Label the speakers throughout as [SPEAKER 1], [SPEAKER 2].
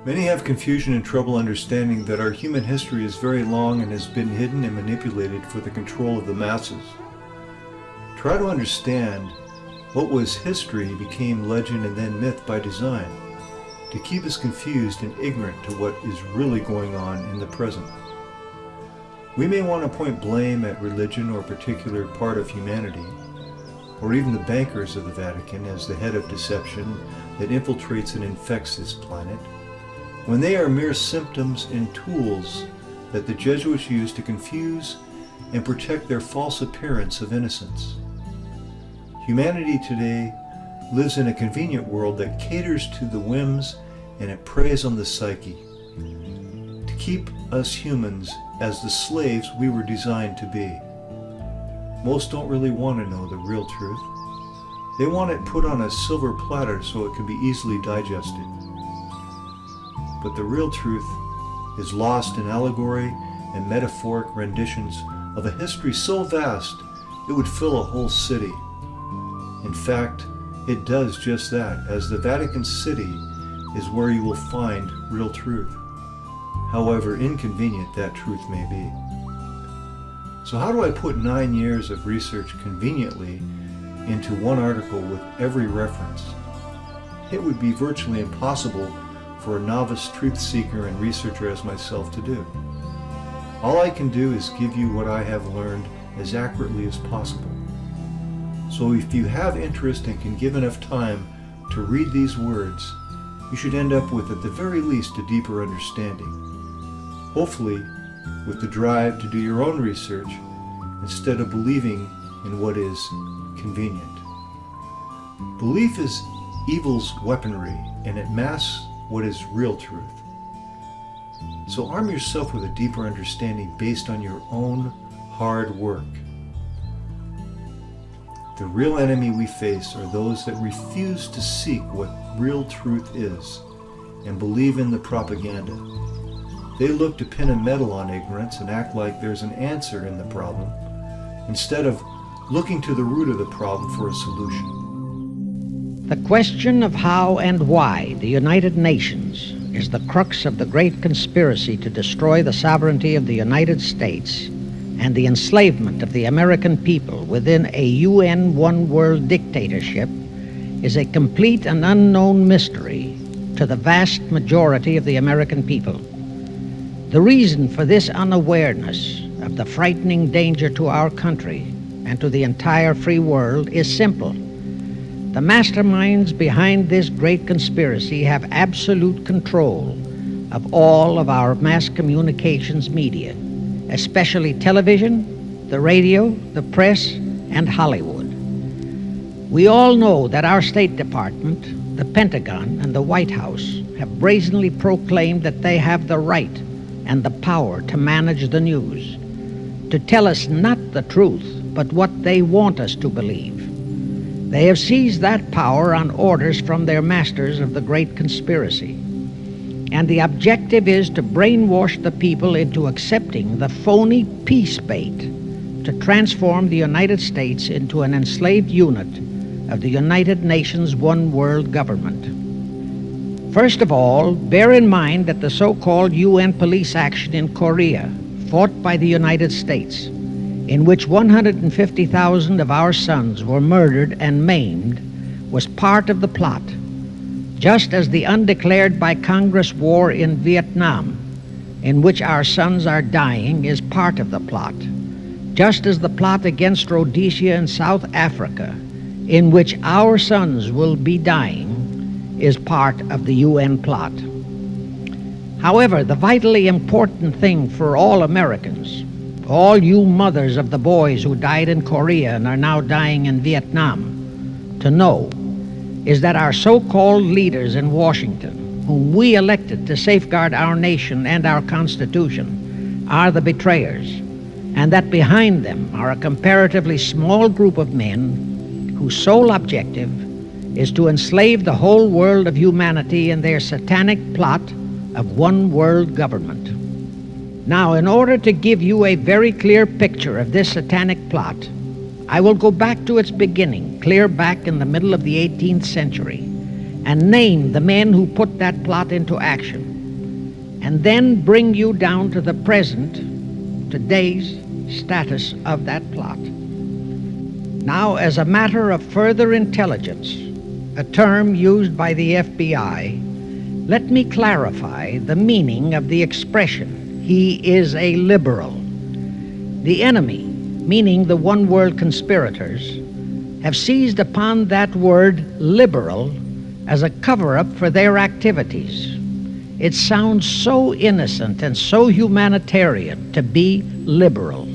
[SPEAKER 1] Many have confusion and trouble understanding that our human history is very long and has been hidden and manipulated for the control of the masses. Try to understand what was history became legend and then myth by design, to keep us confused and ignorant to what is really going on in the present. We may want to point blame at religion or a particular part of humanity, or even the bankers of the Vatican as the head of deception that infiltrates and infects this planet, when they are mere symptoms and tools that the Jesuits use to confuse and protect their false appearance of innocence. Humanity today lives in a convenient world that caters to the whims and it preys on the psyche to keep us humans as the slaves we were designed to be. Most don't really want to know the real truth. They want it put on a silver platter so it can be easily digested. But the real truth is lost in allegory and metaphoric renditions of a history so vast it would fill a whole city. In fact, it does just that, as the Vatican City is where you will find real truth, however inconvenient that truth may be. So how do I put 9 years of research conveniently into one article with every reference? It would be virtually impossible for a novice truth seeker and researcher as myself to do. All I can do is give you what I have learned as accurately as possible. So if you have interest and can give enough time to read these words, you should end up with, at the very least, a deeper understanding. Hopefully, with the drive to do your own research instead of believing in what is convenient. Belief is evil's weaponry, and it masks what is real truth. So arm yourself with a deeper understanding based on your own hard work. The real enemy we face are those that refuse to seek what real truth is and believe in the propaganda. They look to pin a medal on ignorance and act like there's an answer in the problem, instead of looking to the root of the problem for a solution.
[SPEAKER 2] The question of how and why the United Nations is the crux of the great conspiracy to destroy the sovereignty of the United States and the enslavement of the American people within a UN one-world dictatorship is a complete and unknown mystery to the vast majority of the American people. The reason for this unawareness of the frightening danger to our country and to the entire free world is simple. The masterminds behind this great conspiracy have absolute control of all of our mass communications media, especially television, the radio, the press, and Hollywood. We all know that our State Department, the Pentagon, and the White House have brazenly proclaimed that they have the right and the power to manage the news, to tell us not the truth, but what they want us to believe. They have seized that power on orders from their masters of the great conspiracy. And the objective is to brainwash the people into accepting the phony peace bait to transform the United States into an enslaved unit of the United Nations one world government. First of all, bear in mind that the so-called UN police action in Korea, fought by the United States, in which 150,000 of our sons were murdered and maimed, was part of the plot, just as the undeclared by Congress war in Vietnam, in which our sons are dying, is part of the plot, just as the plot against Rhodesia and South Africa, in which our sons will be dying, is part of the UN plot. However, the vitally important thing for all Americans, all you mothers of the boys who died in Korea and are now dying in Vietnam, to know is that our so-called leaders in Washington, whom we elected to safeguard our nation and our Constitution, are the betrayers, and that behind them are a comparatively small group of men whose sole objective is to enslave the whole world of humanity in their satanic plot of one world government. Now, in order to give you a very clear picture of this satanic plot, I will go back to its beginning, clear back in the middle of the 18th century, and name the men who put that plot into action. and then bring you down to the present, today's status of that plot. Now, as a matter of further intelligence, a term used by the FBI, let me clarify the meaning of the expression, "he is a liberal." The enemy, meaning the one world conspirators, have seized upon that word liberal as a cover-up for their activities. It sounds so innocent and so humanitarian to be liberal.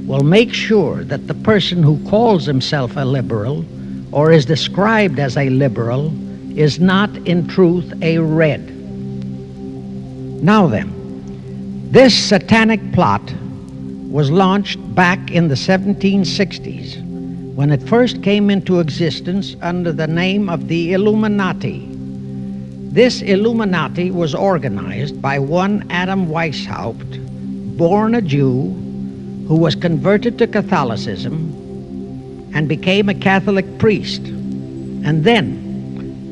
[SPEAKER 2] Well, make sure that the person who calls himself a liberal or is described as a liberal is not in truth a red. Now then, this satanic plot was launched back in the 1760s when it first came into existence under the name of the Illuminati. This Illuminati was organized by one Adam Weishaupt, born a Jew, who was converted to Catholicism and became a Catholic priest, and then,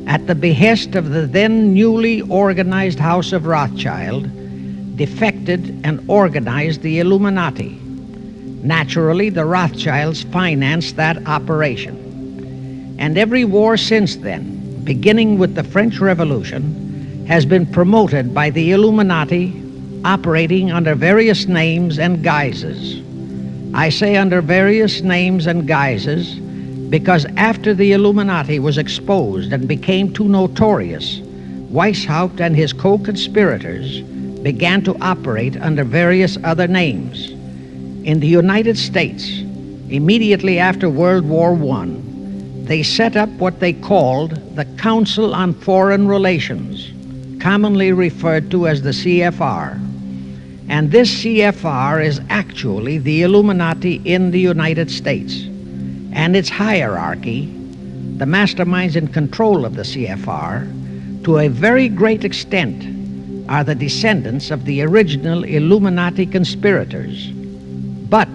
[SPEAKER 2] at the behest of the then newly organized House of Rothschild, defected and organized the Illuminati. Naturally, the Rothschilds financed that operation. And every war since then, beginning with the French Revolution, has been promoted by the Illuminati, operating under various names and guises. I say under various names and guises because after the Illuminati was exposed and became too notorious, Weishaupt and his co-conspirators began to operate under various other names. In the United States, immediately after World War I, they set up what they called the Council on Foreign Relations, commonly referred to as the CFR. And this CFR is actually the Illuminati in the United States. And its hierarchy, the masterminds in control of the CFR, to a very great extent, are the descendants of the original Illuminati conspirators. But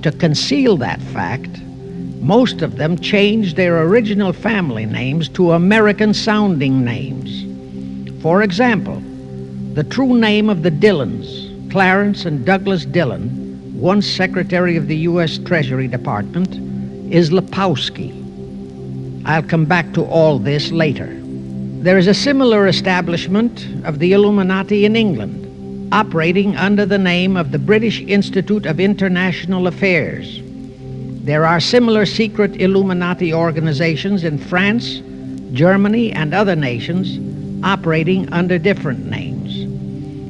[SPEAKER 2] to conceal that fact, most of them changed their original family names to American-sounding names. For example, the true name of the Dillons, Clarence and Douglas Dillon, once Secretary of the U.S. Treasury Department, is Lepowski. I'll come back to all this later. There is a similar establishment of the Illuminati in England, operating under the name of the British Institute of International Affairs. There are similar secret Illuminati organizations in France, Germany, and other nations operating under different names.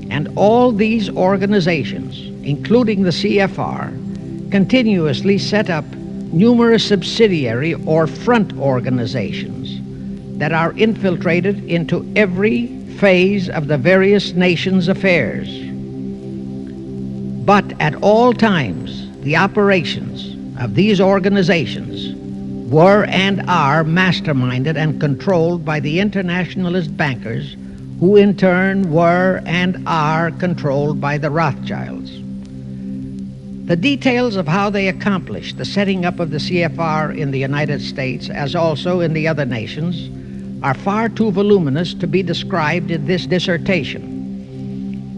[SPEAKER 2] And all these organizations, including the CFR, continuously set up numerous subsidiary or front organizations that are infiltrated into every phase of the various nations' affairs. But at all times, the operations of these organizations were and are masterminded and controlled by the internationalist bankers, who in turn were and are controlled by the Rothschilds. The details of how they accomplished the setting up of the CFR in the United States, as also in the other nations, are far too voluminous to be described in this dissertation.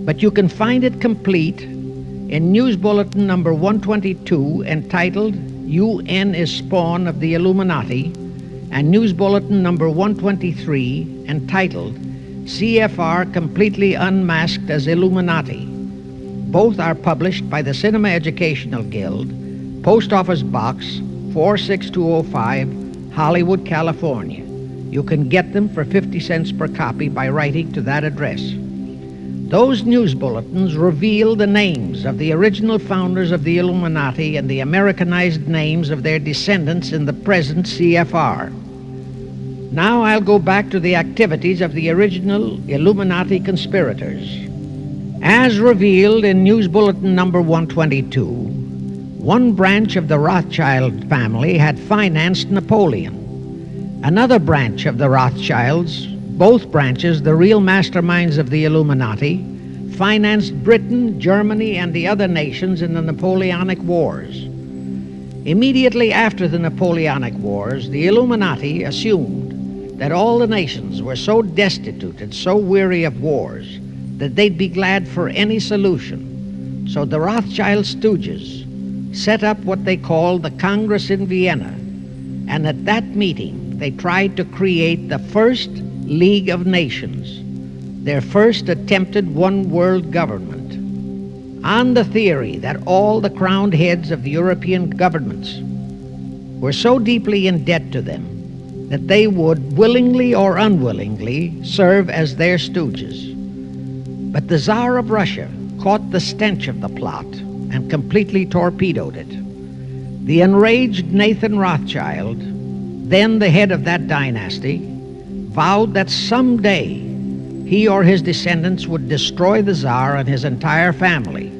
[SPEAKER 2] But you can find it complete in News Bulletin number 122, entitled UN is Spawn of the Illuminati, and News Bulletin number 123, entitled CFR Completely Unmasked as Illuminati. Both are published by the Cinema Educational Guild, Post Office Box 46205, Hollywood, California. You can get them for 50 cents per copy by writing to that address. Those news bulletins reveal the names of the original founders of the Illuminati and the Americanized names of their descendants in the present CFR. Now I'll go back to the activities of the original Illuminati conspirators. As revealed in News Bulletin number 122, one branch of the Rothschild family had financed Napoleon. Another branch of the Rothschilds, both branches the real masterminds of the Illuminati, financed Britain, Germany, and the other nations in the Napoleonic Wars. Immediately after the Napoleonic Wars, the Illuminati assumed that all the nations were so destitute and so weary of wars that they'd be glad for any solution. So the Rothschild stooges set up what they called the Congress in Vienna, and at that meeting they tried to create the first League of Nations, their first attempted one world government, on the theory that all the crowned heads of the European governments were so deeply in debt to them that they would willingly or unwillingly serve as their stooges. But the Tsar of Russia caught the stench of the plot and completely torpedoed it. The enraged Nathan Rothschild, then the head of that dynasty, vowed that someday he or his descendants would destroy the Tsar and his entire family.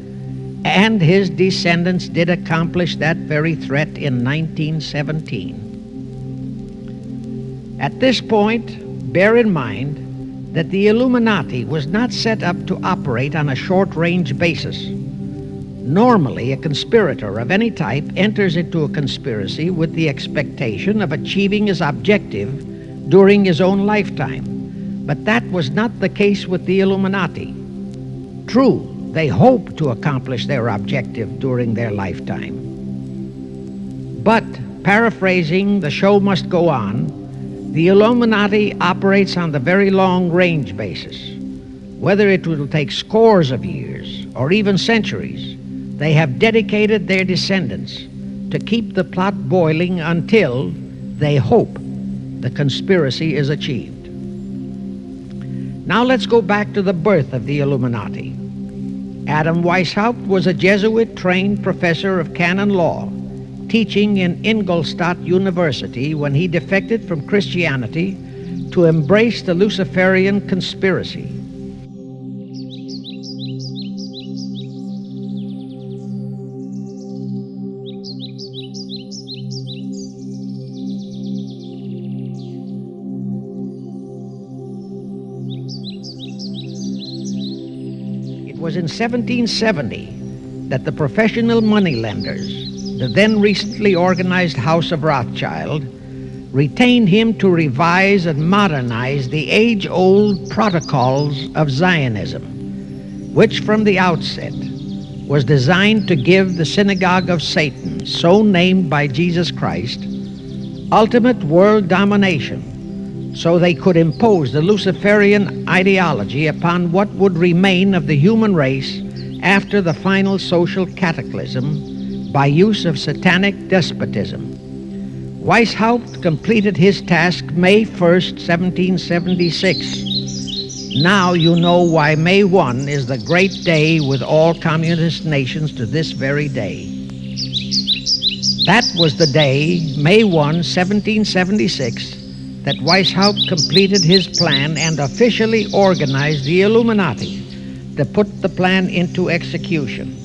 [SPEAKER 2] And his descendants did accomplish that very threat in 1917. At this point, bear in mind that the Illuminati was not set up to operate on a short-range basis. Normally, a conspirator of any type enters into a conspiracy with the expectation of achieving his objective during his own lifetime. But that was not the case with the Illuminati. True, they hoped to accomplish their objective during their lifetime. But, paraphrasing "The Show Must Go On," the Illuminati operates on the very long-range basis. Whether it will take scores of years or even centuries, they have dedicated their descendants to keep the plot boiling until they hope the conspiracy is achieved. Now let's go back to the birth of the Illuminati. Adam Weishaupt was a Jesuit-trained professor of canon law, teaching in Ingolstadt University when he defected from Christianity to embrace the Luciferian conspiracy. It was in 1770 that the professional moneylenders, the then recently organized House of Rothschild, retained him to revise and modernize the age-old protocols of Zionism, which from the outset was designed to give the synagogue of Satan, so named by Jesus Christ, ultimate world domination, so they could impose the Luciferian ideology upon what would remain of the human race after the final social cataclysm by use of satanic despotism. Weishaupt completed his task May 1st, 1776. Now you know why May 1 is the great day with all communist nations to this very day. That was the day, May 1, 1776, that Weishaupt completed his plan and officially organized the Illuminati to put the plan into execution.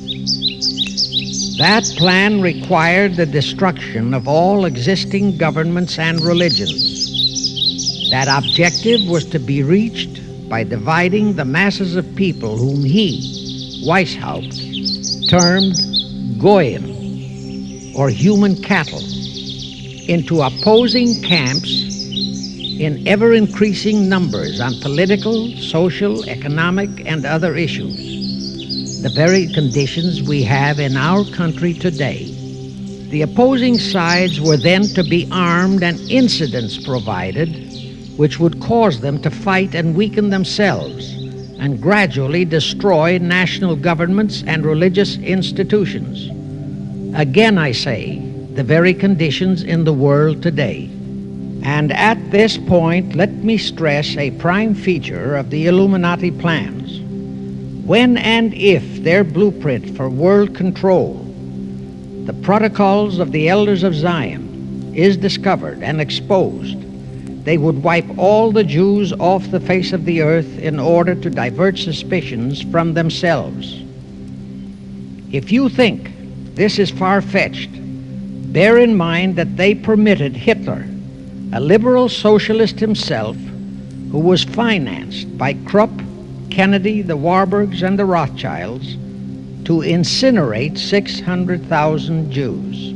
[SPEAKER 2] That plan required the destruction of all existing governments and religions. That objective was to be reached by dividing the masses of people whom he, Weishaupt, termed Goyim, or human cattle, into opposing camps in ever-increasing numbers on political, social, economic, and other issues. The very conditions we have in our country today. The opposing sides were then to be armed and incidents provided which would cause them to fight and weaken themselves and gradually destroy national governments and religious institutions. Again, I say, the very conditions in the world today. And at this point, let me stress a prime feature of the Illuminati plans. When and if their blueprint for world control, the protocols of the elders of Zion, is discovered and exposed, they would wipe all the Jews off the face of the earth in order to divert suspicions from themselves. If you think this is far-fetched, bear in mind that they permitted Hitler, a liberal socialist himself, who was financed by Krupp, Kennedy, the Warburgs, and the Rothschilds, to incinerate 600,000 Jews.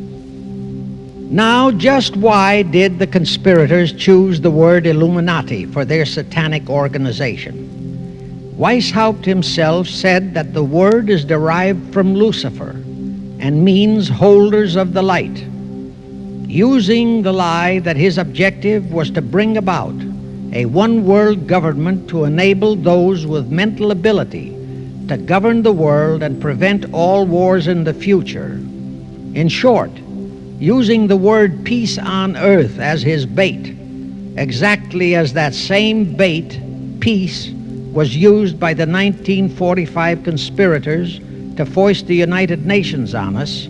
[SPEAKER 2] Now, just why did the conspirators choose the word Illuminati for their satanic organization? Weishaupt himself said that the word is derived from Lucifer and means holders of the light, using the lie that his objective was to bring about a one-world government to enable those with mental ability to govern the world and prevent all wars in the future. In short, using the word peace on earth as his bait, exactly as that same bait, peace, was used by the 1945 conspirators to foist the United Nations on us.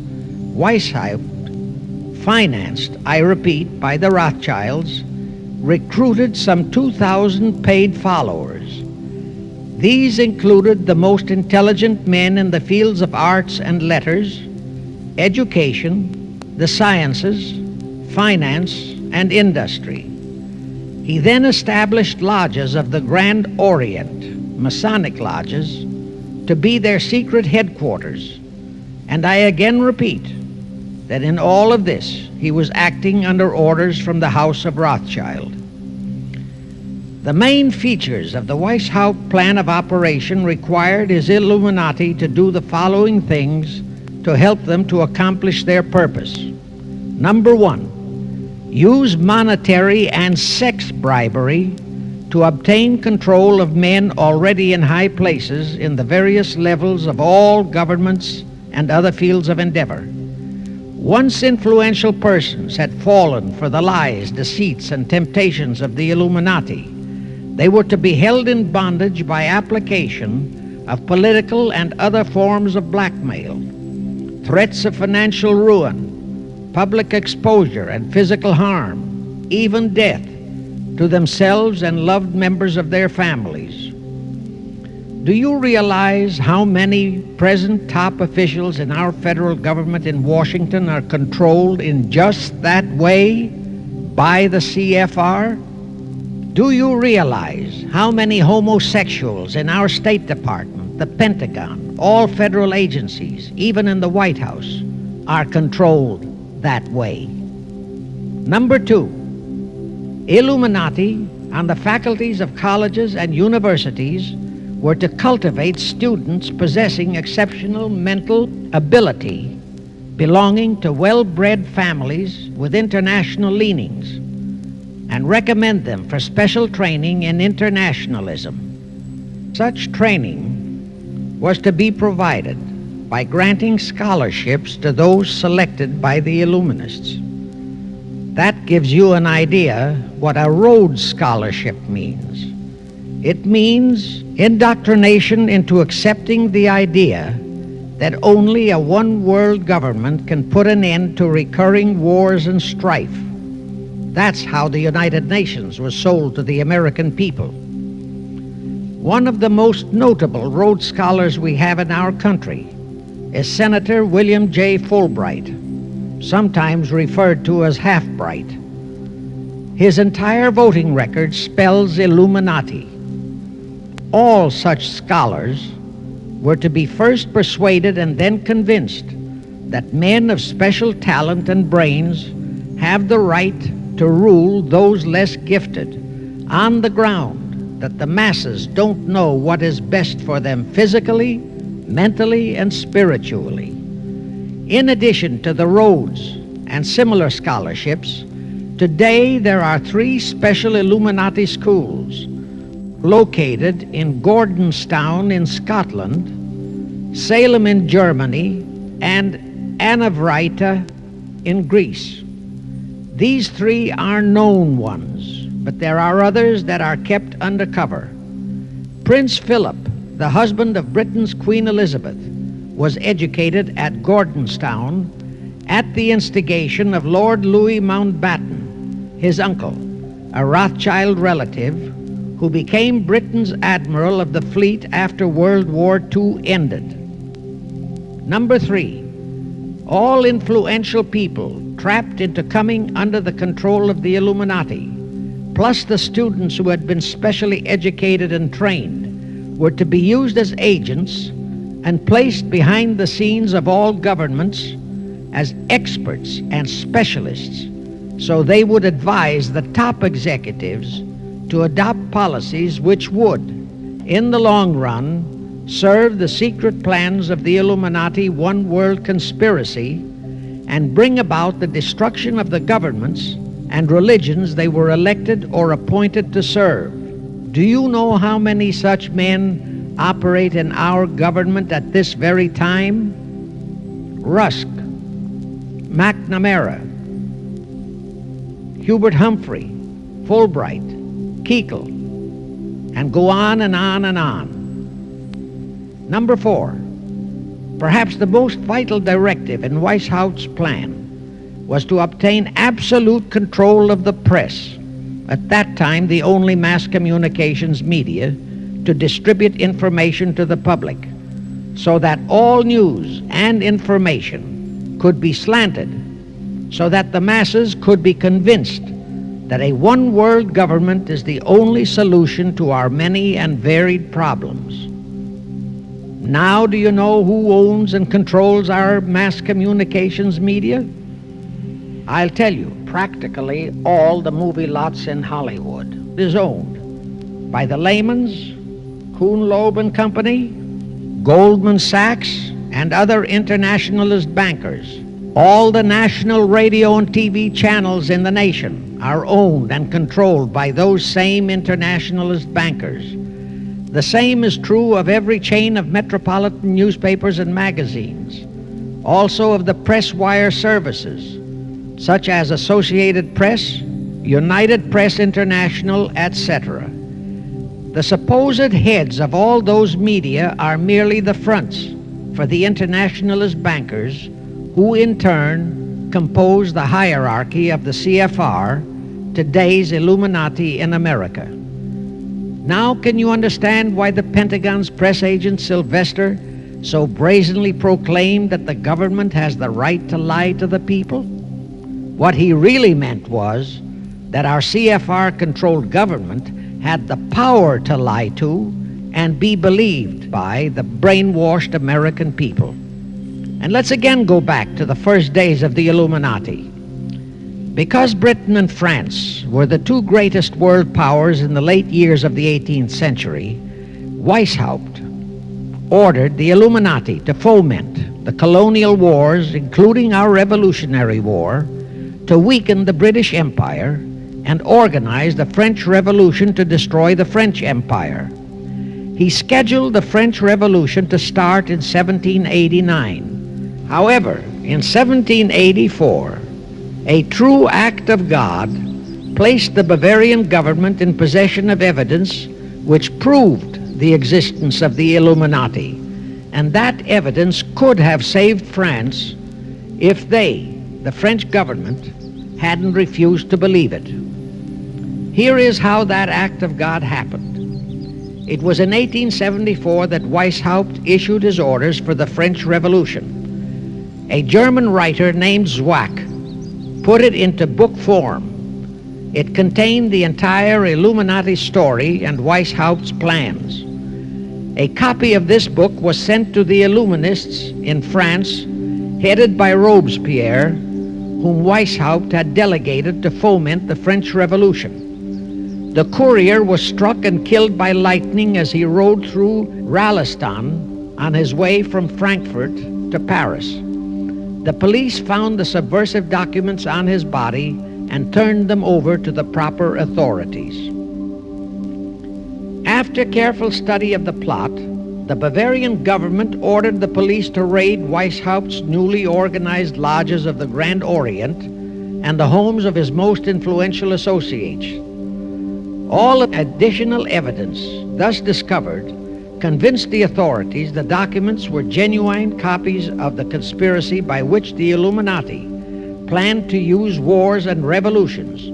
[SPEAKER 2] Weishaupt, financed, I repeat, by the Rothschilds, recruited some 2,000 paid followers. These included the most intelligent men in the fields of arts and letters, education, the sciences, finance, and industry. He then established lodges of the Grand Orient, Masonic lodges, to be their secret headquarters. And I again repeat that in all of this, he was acting under orders from the House of Rothschild. The main features of the Weishaupt plan of operation required his Illuminati to do the following things to help them to accomplish their purpose. Number one, use monetary and sex bribery to obtain control of men already in high places in the various levels of all governments and other fields of endeavor. Once influential persons had fallen for the lies, deceits, and temptations of the Illuminati, they were to be held in bondage by application of political and other forms of blackmail, threats of financial ruin, public exposure and physical harm, even death, to themselves and loved members of their families. Do you realize how many present top officials in our federal government in Washington are controlled in just that way by the CFR? Do you realize how many homosexuals in our State Department, the Pentagon, all federal agencies, even in the White House, are controlled that way? Number two, Illuminati on the faculties of colleges and universities were to cultivate students possessing exceptional mental ability, belonging to well-bred families with international leanings, and recommend them for special training in internationalism. Such training was to be provided by granting scholarships to those selected by the Illuminists. That gives you an idea what a Rhodes Scholarship means. It means indoctrination into accepting the idea that only a one-world government can put an end to recurring wars and strife. That's how the United Nations was sold to the American people. One of the most notable Rhodes Scholars we have in our country is Senator William J. Fulbright, sometimes referred to as Half-Bright. His entire voting record spells Illuminati. All such scholars were to be first persuaded and then convinced that men of special talent and brains have the right to rule those less gifted, on the ground that the masses don't know what is best for them physically, mentally, and spiritually. In addition to the Rhodes and similar scholarships, today there are 3 special Illuminati schools located in Gordonstown in Scotland, Salem in Germany, and Anavryta in Greece. These 3 are known ones, but there are others that are kept undercover. Prince Philip, the husband of Britain's Queen Elizabeth, was educated at Gordonstown at the instigation of Lord Louis Mountbatten, his uncle, a Rothschild relative who became Britain's admiral of the fleet after World War II ended. Number 3, all influential people trapped into coming under the control of the Illuminati, plus the students who had been specially educated and trained, were to be used as agents and placed behind the scenes of all governments as experts and specialists, so they would advise the top executives to adopt policies which would, in the long run, serve the secret plans of the Illuminati one world conspiracy and bring about the destruction of the governments and religions they were elected or appointed to serve. Do you know how many such men operate in our government at this very time? Rusk, McNamara, Hubert Humphrey, Fulbright, Kuchel, and go on and on and on. Number 4, perhaps the most vital directive in Weishaupt's plan was to obtain absolute control of the press, at that time the only mass communications media, to distribute information to the public, so that all news and information could be slanted, so that the masses could be convinced that a one-world government is the only solution to our many and varied problems. Now do you know who owns and controls our mass communications media? I'll tell you, practically all the movie lots in Hollywood is owned by the Lehmans, Kuhn, Loeb and Company, Goldman Sachs, and other internationalist bankers. All the national radio and TV channels in the nation are owned and controlled by those same internationalist bankers. The same is true of every chain of metropolitan newspapers and magazines, also of the press wire services, such as Associated Press, United Press International, etc. The supposed heads of all those media are merely the fronts for the internationalist bankers, who in turn compose the hierarchy of the CFR, today's Illuminati in America. Now can you understand why the Pentagon's press agent Sylvester so brazenly proclaimed that the government has the right to lie to the people? What he really meant was that our CFR-controlled government had the power to lie to and be believed by the brainwashed American people. And let's again go back to the first days of the Illuminati. Because Britain and France were the two greatest world powers in the late years of the 18th century, Weishaupt ordered the Illuminati to foment the colonial wars, including our Revolutionary War, to weaken the British Empire and organize the French Revolution to destroy the French Empire. He scheduled the French Revolution to start in 1789. However, in 1784, a true act of God placed the Bavarian government in possession of evidence which proved the existence of the Illuminati, and that evidence could have saved France if they, the French government, hadn't refused to believe it. Here is how that act of God happened. It was in 1874 that Weishaupt issued his orders for the French Revolution. A German writer named Zwack put it into book form. It contained the entire Illuminati story and Weishaupt's plans. A copy of this book was sent to the Illuminists in France, headed by Robespierre, whom Weishaupt had delegated to foment the French Revolution. The courier was struck and killed by lightning as he rode through Raleston on his way from Frankfurt to Paris. The police found the subversive documents on his body and turned them over to the proper authorities. After careful study of the plot, the Bavarian government ordered the police to raid Weishaupt's newly organized lodges of the Grand Orient and the homes of his most influential associates. All additional evidence thus discovered convinced the authorities the documents were genuine copies of the conspiracy by which the Illuminati planned to use wars and revolutions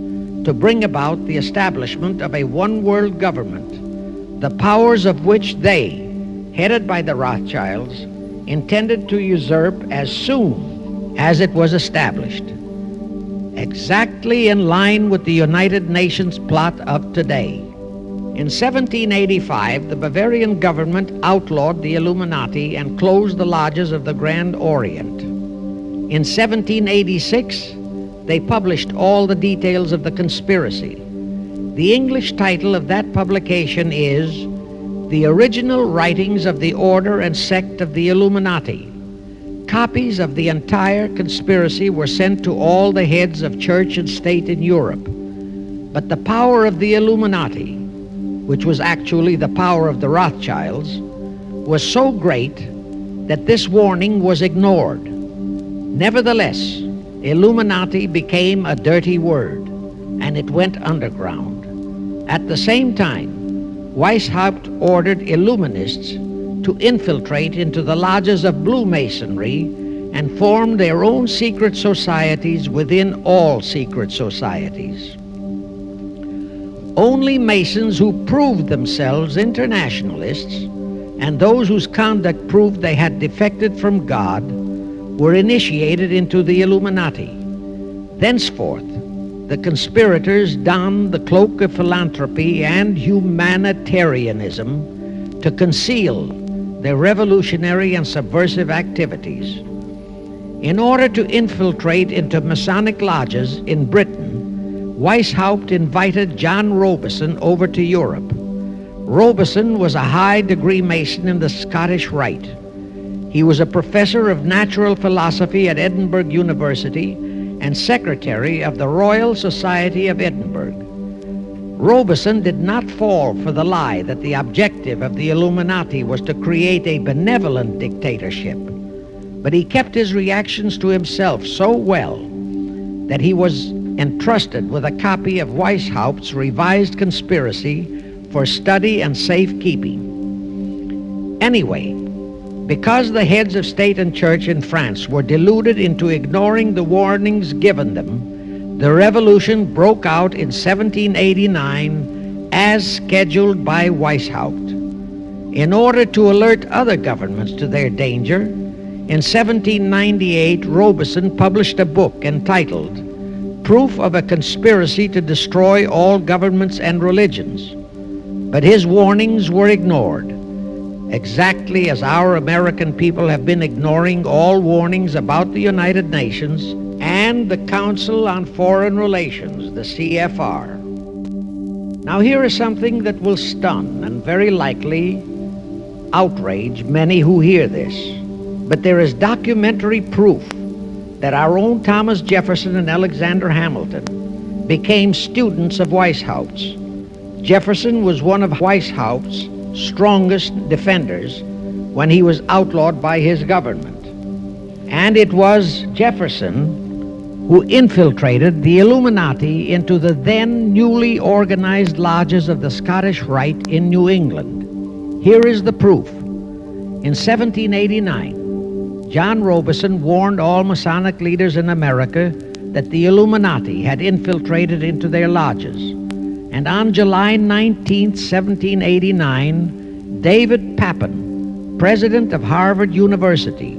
[SPEAKER 2] to bring about the establishment of a one-world government, the powers of which they, headed by the Rothschilds, intended to usurp as soon as it was established, exactly in line with the United Nations plot of today. In 1785, the Bavarian government outlawed the Illuminati and closed the lodges of the Grand Orient. In 1786, they published all the details of the conspiracy. The English title of that publication is the original writings of the order and sect of the Illuminati. Copies of the entire conspiracy were sent to all the heads of church and state in Europe. But the power of the Illuminati, which was actually the power of the Rothschilds, was so great that this warning was ignored. Nevertheless, Illuminati became a dirty word, and it went underground. At the same time, Weishaupt ordered Illuminists to infiltrate into the lodges of Blue Masonry and form their own secret societies within all secret societies. Only Masons who proved themselves internationalists and those whose conduct proved they had defected from God were initiated into the Illuminati. Thenceforth, the conspirators donned the cloak of philanthropy and humanitarianism to conceal their revolutionary and subversive activities. In order to infiltrate into Masonic lodges in Britain, Weishaupt invited John Robison over to Europe. Robison was a high-degree Mason in the Scottish Rite. He was a professor of natural philosophy at Edinburgh University and secretary of the Royal Society of Edinburgh. Robison did not fall for the lie that the objective of the Illuminati was to create a benevolent dictatorship, but he kept his reactions to himself so well that he was entrusted with a copy of Weishaupt's revised conspiracy for study and safekeeping. Anyway, because the heads of state and church in France were deluded into ignoring the warnings given them, the revolution broke out in 1789 as scheduled by Weishaupt. In order to alert other governments to their danger, in 1798 Robison published a book entitled Proof of a Conspiracy to Destroy All Governments and Religions. But his warnings were ignored, exactly as our American people have been ignoring all warnings about the United Nations and the Council on Foreign Relations, the CFR. Now here is something that will stun and very likely outrage many who hear this, but there is documentary proof that our own Thomas Jefferson and Alexander Hamilton became students of Weishaupt's. Jefferson was one of Weishaupt's strongest defenders when he was outlawed by his government. And it was Jefferson who infiltrated the Illuminati into the then newly organized lodges of the Scottish Rite in New England. Here is the proof. In 1789, John Robison warned all Masonic leaders in America that the Illuminati had infiltrated into their lodges. And on July 19, 1789, David Papin, president of Harvard University,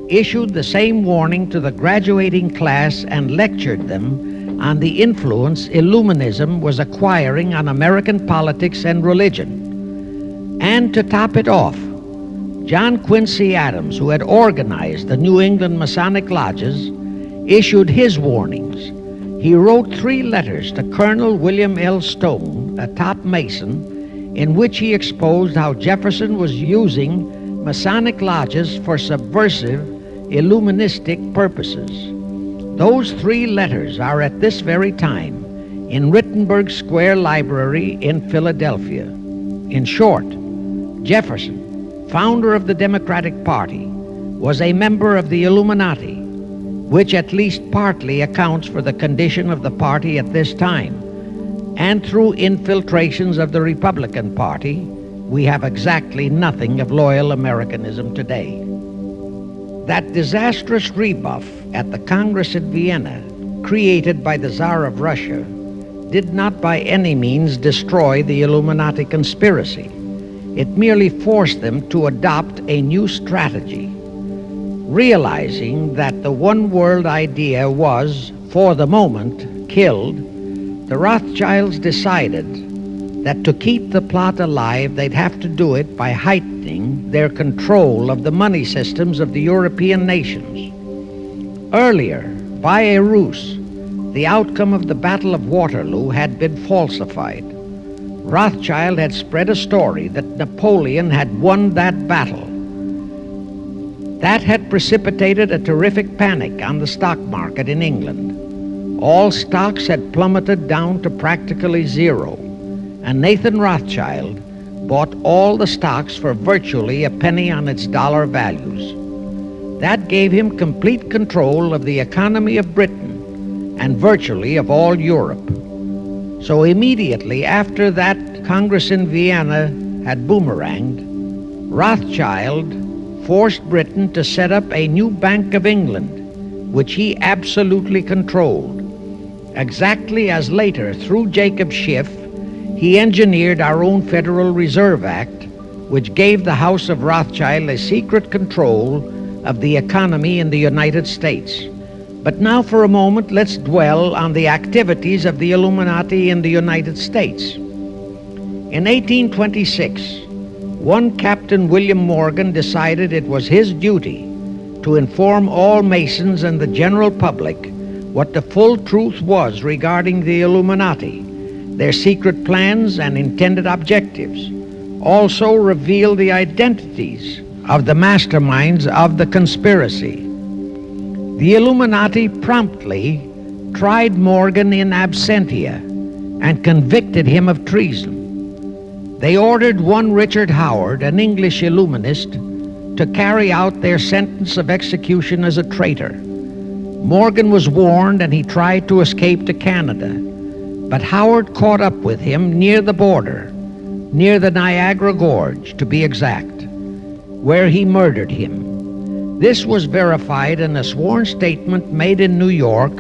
[SPEAKER 2] issued the same warning to the graduating class and lectured them on the influence Illuminism was acquiring on American politics and religion. And to top it off, John Quincy Adams, who had organized the New England Masonic lodges, issued his warnings. He wrote 3 letters to Colonel William L. Stone, a top Mason, in which he exposed how Jefferson was using Masonic lodges for subversive, Illuministic purposes. Those 3 letters are at this very time in Rittenberg Square Library in Philadelphia. In short, Jefferson, founder of the Democratic Party, was a member of the Illuminati, which at least partly accounts for the condition of the party at this time. And through infiltrations of the Republican Party, we have exactly nothing of loyal Americanism today. That disastrous rebuff at the Congress at Vienna, created by the Tsar of Russia, did not by any means destroy the Illuminati conspiracy. It merely forced them to adopt a new strategy. Realizing that the one world idea was, for the moment, killed, the Rothschilds decided that to keep the plot alive, they'd have to do it by heightening their control of the money systems of the European nations. Earlier, by a ruse, the outcome of the Battle of Waterloo had been falsified. Rothschild had spread a story that Napoleon had won that battle. That had precipitated a terrific panic on the stock market in England. All stocks had plummeted down to practically zero, and Nathan Rothschild bought all the stocks for virtually a penny on its dollar values. That gave him complete control of the economy of Britain and virtually of all Europe. So immediately after that Congress in Vienna had boomeranged, Rothschild forced Britain to set up a new Bank of England, which he absolutely controlled, exactly as later, through Jacob Schiff, he engineered our own Federal Reserve Act, which gave the House of Rothschild a secret control of the economy in the United States. But now for a moment, let's dwell on the activities of the Illuminati in the United States. In 1826, one Captain William Morgan decided it was his duty to inform all Masons and the general public what the full truth was regarding the Illuminati, their secret plans and intended objectives, also reveal the identities of the masterminds of the conspiracy. The Illuminati promptly tried Morgan in absentia and convicted him of treason. They ordered one Richard Howard, an English Illuminist, to carry out their sentence of execution as a traitor. Morgan was warned and he tried to escape to Canada, but Howard caught up with him near the border, near the Niagara Gorge to be exact, where he murdered him. This was verified in a sworn statement made in New York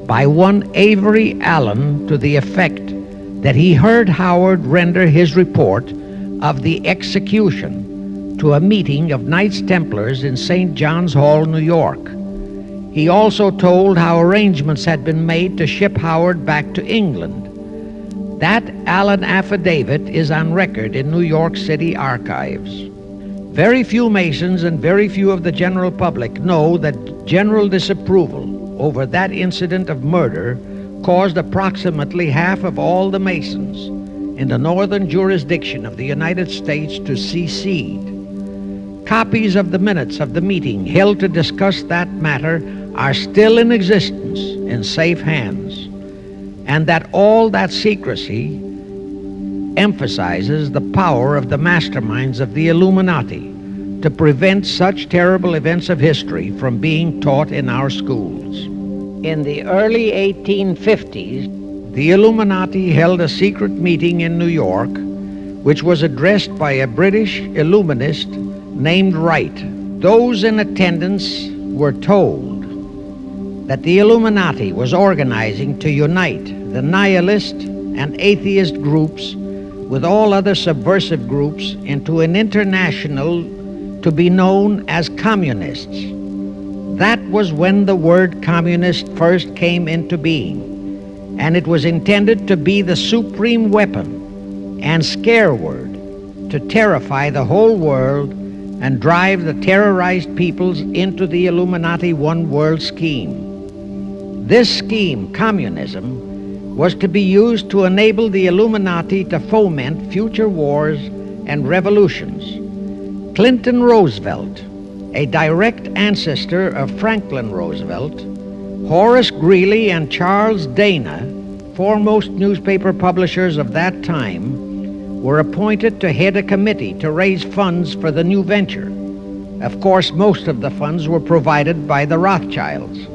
[SPEAKER 2] by one Avery Allen to the effect that he heard Howard render his report of the execution to a meeting of Knights Templars in St. John's Hall, New York. He also told how arrangements had been made to ship Howard back to England. That Allen affidavit is on record in New York City archives. Very few Masons and very few of the general public know that general disapproval over that incident of murder caused approximately half of all the Masons in the northern jurisdiction of the United States to secede. Copies of the minutes of the meeting held to discuss that matter are still in existence in safe hands, and that all that secrecy emphasizes the power of the masterminds of the Illuminati to prevent such terrible events of history from being taught in our schools. In the early 1850s, the Illuminati held a secret meeting in New York, which was addressed by a British Illuminist named Wright. Those in attendance were told that the Illuminati was organizing to unite the nihilist and atheist groups with all other subversive groups into an international to be known as communists. That was when the word communist first came into being, and it was intended to be the supreme weapon and scare word to terrify the whole world and drive the terrorized peoples into the Illuminati one world scheme. This scheme, communism, was to be used to enable the Illuminati to foment future wars and revolutions. Clinton Roosevelt, a direct ancestor of Franklin Roosevelt, Horace Greeley and Charles Dana, foremost newspaper publishers of that time, were appointed to head a committee to raise funds for the new venture. Of course, most of the funds were provided by the Rothschilds.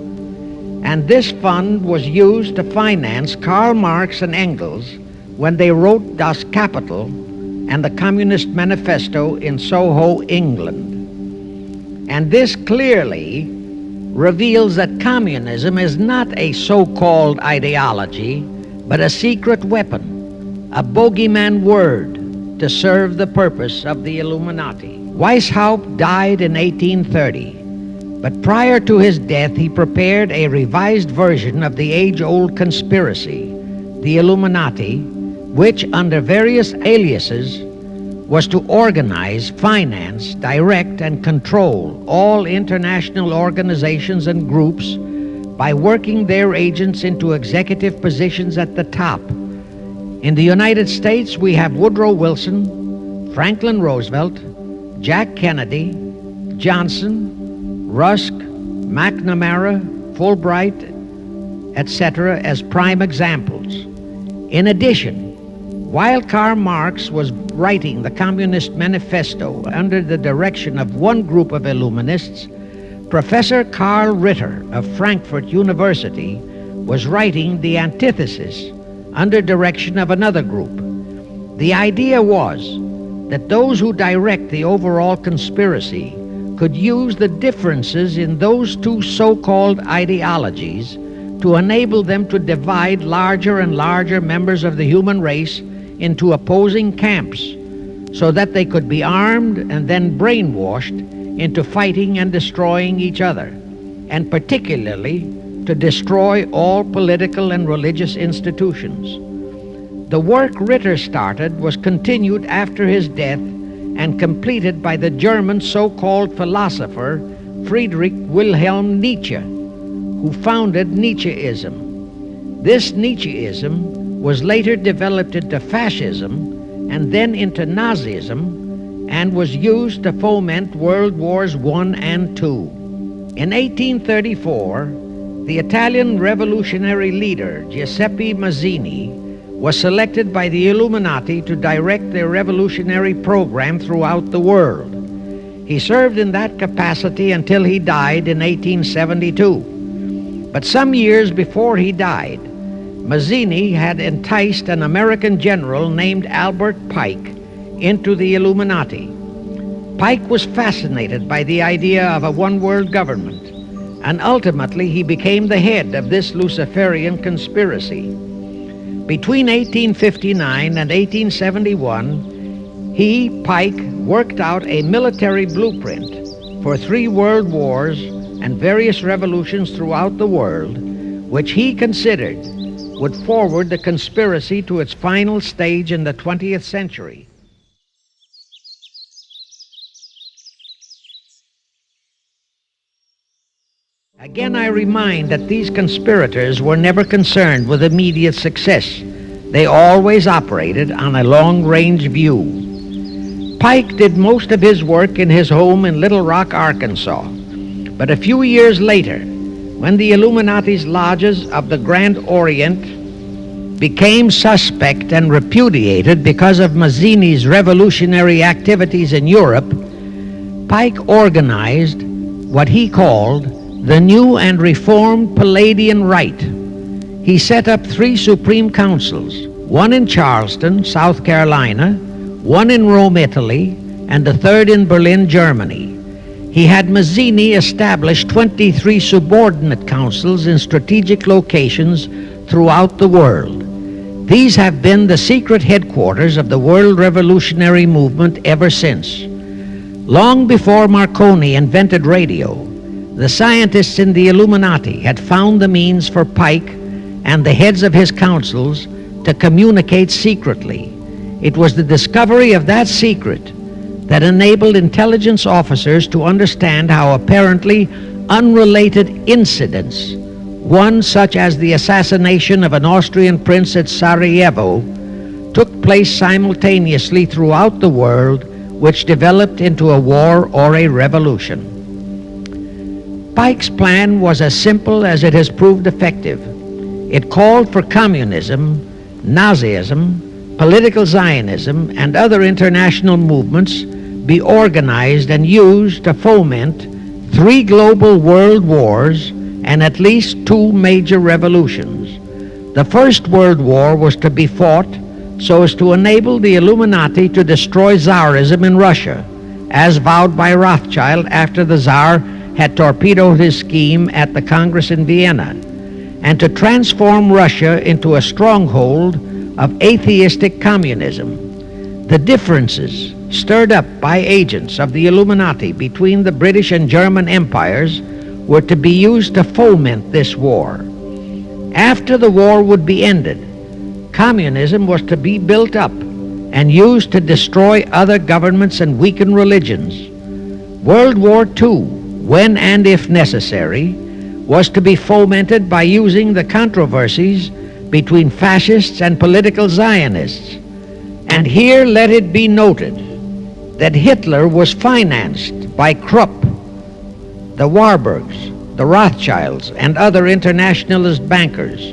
[SPEAKER 2] And this fund was used to finance Karl Marx and Engels when they wrote Das Kapital and the Communist Manifesto in Soho, England. And this clearly reveals that communism is not a so-called ideology, but a secret weapon, a bogeyman word to serve the purpose of the Illuminati. Weishaupt died in 1830. But prior to his death, he prepared a revised version of the age-old conspiracy, the Illuminati, which, under various aliases, was to organize, finance, direct, and control all international organizations and groups by working their agents into executive positions at the top, In the United States, we have Woodrow Wilson, Franklin Roosevelt, Jack Kennedy, Johnson, Rusk, McNamara, Fulbright, etc. as prime examples. In addition, while Karl Marx was writing the Communist Manifesto under the direction of one group of Illuminists, Professor Karl Ritter of Frankfurt University was writing the antithesis under direction of another group. The idea was that those who direct the overall conspiracy could use the differences in those two so-called ideologies to enable them to divide larger and larger members of the human race into opposing camps so that they could be armed and then brainwashed into fighting and destroying each other, and particularly to destroy all political and religious institutions. The work Ritter started was continued after his death and completed by the German so-called philosopher Friedrich Wilhelm Nietzsche, who founded Nietzscheism. This Nietzscheism was later developed into fascism and then into Nazism and was used to foment World Wars I and II. In 1834, the Italian revolutionary leader Giuseppe Mazzini was selected by the Illuminati to direct their revolutionary program throughout the world. He served in that capacity until he died in 1872. But some years before he died, Mazzini had enticed an American general named Albert Pike into the Illuminati. Pike was fascinated by the idea of a one-world government, and ultimately he became the head of this Luciferian conspiracy. Between 1859 and 1871, he, Pike, worked out a military blueprint for 3 world wars and various revolutions throughout the world, which he considered would forward the conspiracy to its final stage in the 20th century. Again, I remind that these conspirators were never concerned with immediate success. They always operated on a long-range view. Pike did most of his work in his home in Little Rock, Arkansas. But a few years later, when the Illuminati's lodges of the Grand Orient became suspect and repudiated because of Mazzini's revolutionary activities in Europe, Pike organized what he called the New and Reformed Palladian Rite. He set up 3 supreme councils, one in Charleston, South Carolina, one in Rome, Italy, and the 3rd in Berlin, Germany. He had Mazzini establish 23 subordinate councils in strategic locations throughout the world. These have been the secret headquarters of the world revolutionary movement ever since. Long before Marconi invented radio, the scientists in the Illuminati had found the means for Pike and the heads of his councils to communicate secretly. It was the discovery of that secret that enabled intelligence officers to understand how apparently unrelated incidents, one such as the assassination of an Austrian prince at Sarajevo, took place simultaneously throughout the world, which developed into a war or a revolution. Pike's plan was as simple as it has proved effective. It called for communism, Nazism, political Zionism, and other international movements be organized and used to foment 3 global world wars and at least 2 major revolutions. The First World War was to be fought so as to enable the Illuminati to destroy Tsarism in Russia, as vowed by Rothschild after the Tsar had torpedoed his scheme at the Congress in Vienna, and to transform Russia into a stronghold of atheistic communism. The differences stirred up by agents of the Illuminati between the British and German empires were to be used to foment this war. After the war would be ended, communism was to be built up and used to destroy other governments and weaken religions. World War II, when and if necessary, was to be fomented by using the controversies between fascists and political Zionists. And here let it be noted that Hitler was financed by Krupp, the Warburgs, the Rothschilds, and other internationalist bankers,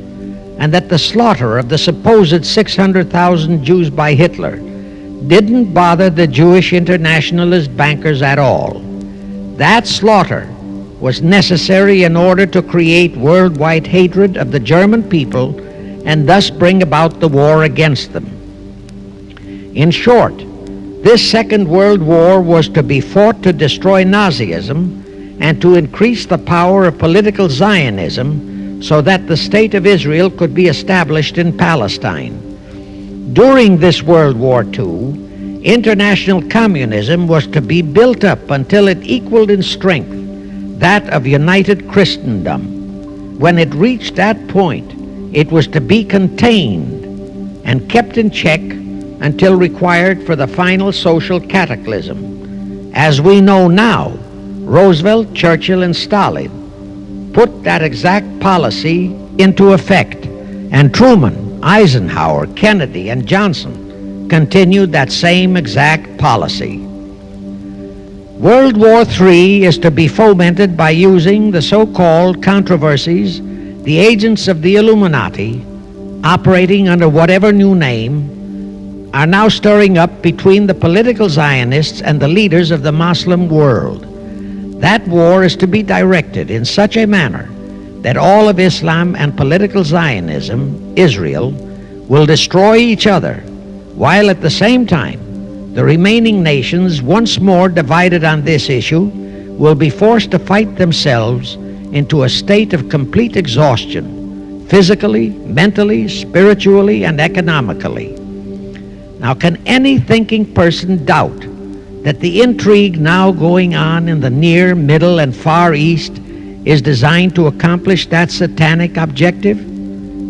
[SPEAKER 2] and that the slaughter of the supposed 600,000 Jews by Hitler didn't bother the Jewish internationalist bankers at all. That slaughter was necessary in order to create worldwide hatred of the German people and thus bring about the war against them. In short, this Second World War was to be fought to destroy Nazism and to increase the power of political Zionism so that the State of Israel could be established in Palestine. During this World War II, international communism was to be built up until it equaled in strength that of united Christendom. When it reached that point, it was to be contained and kept in check until required for the final social cataclysm. As we know now, Roosevelt, Churchill, and Stalin put that exact policy into effect, and Truman, Eisenhower, Kennedy, and Johnson continued that same exact policy. World War III is to be fomented by using the so-called controversies the agents of the Illuminati, operating under whatever new name, are now stirring up between the political Zionists and the leaders of the Muslim world. That war is to be directed in such a manner that all of Islam and political Zionism, Israel, will destroy each other, while at the same time the remaining nations, once more divided on this issue, will be forced to fight themselves into a state of complete exhaustion, physically, mentally, spiritually, and economically. Now, can any thinking person doubt that the intrigue now going on in the Near, Middle, and Far East is designed to accomplish that satanic objective?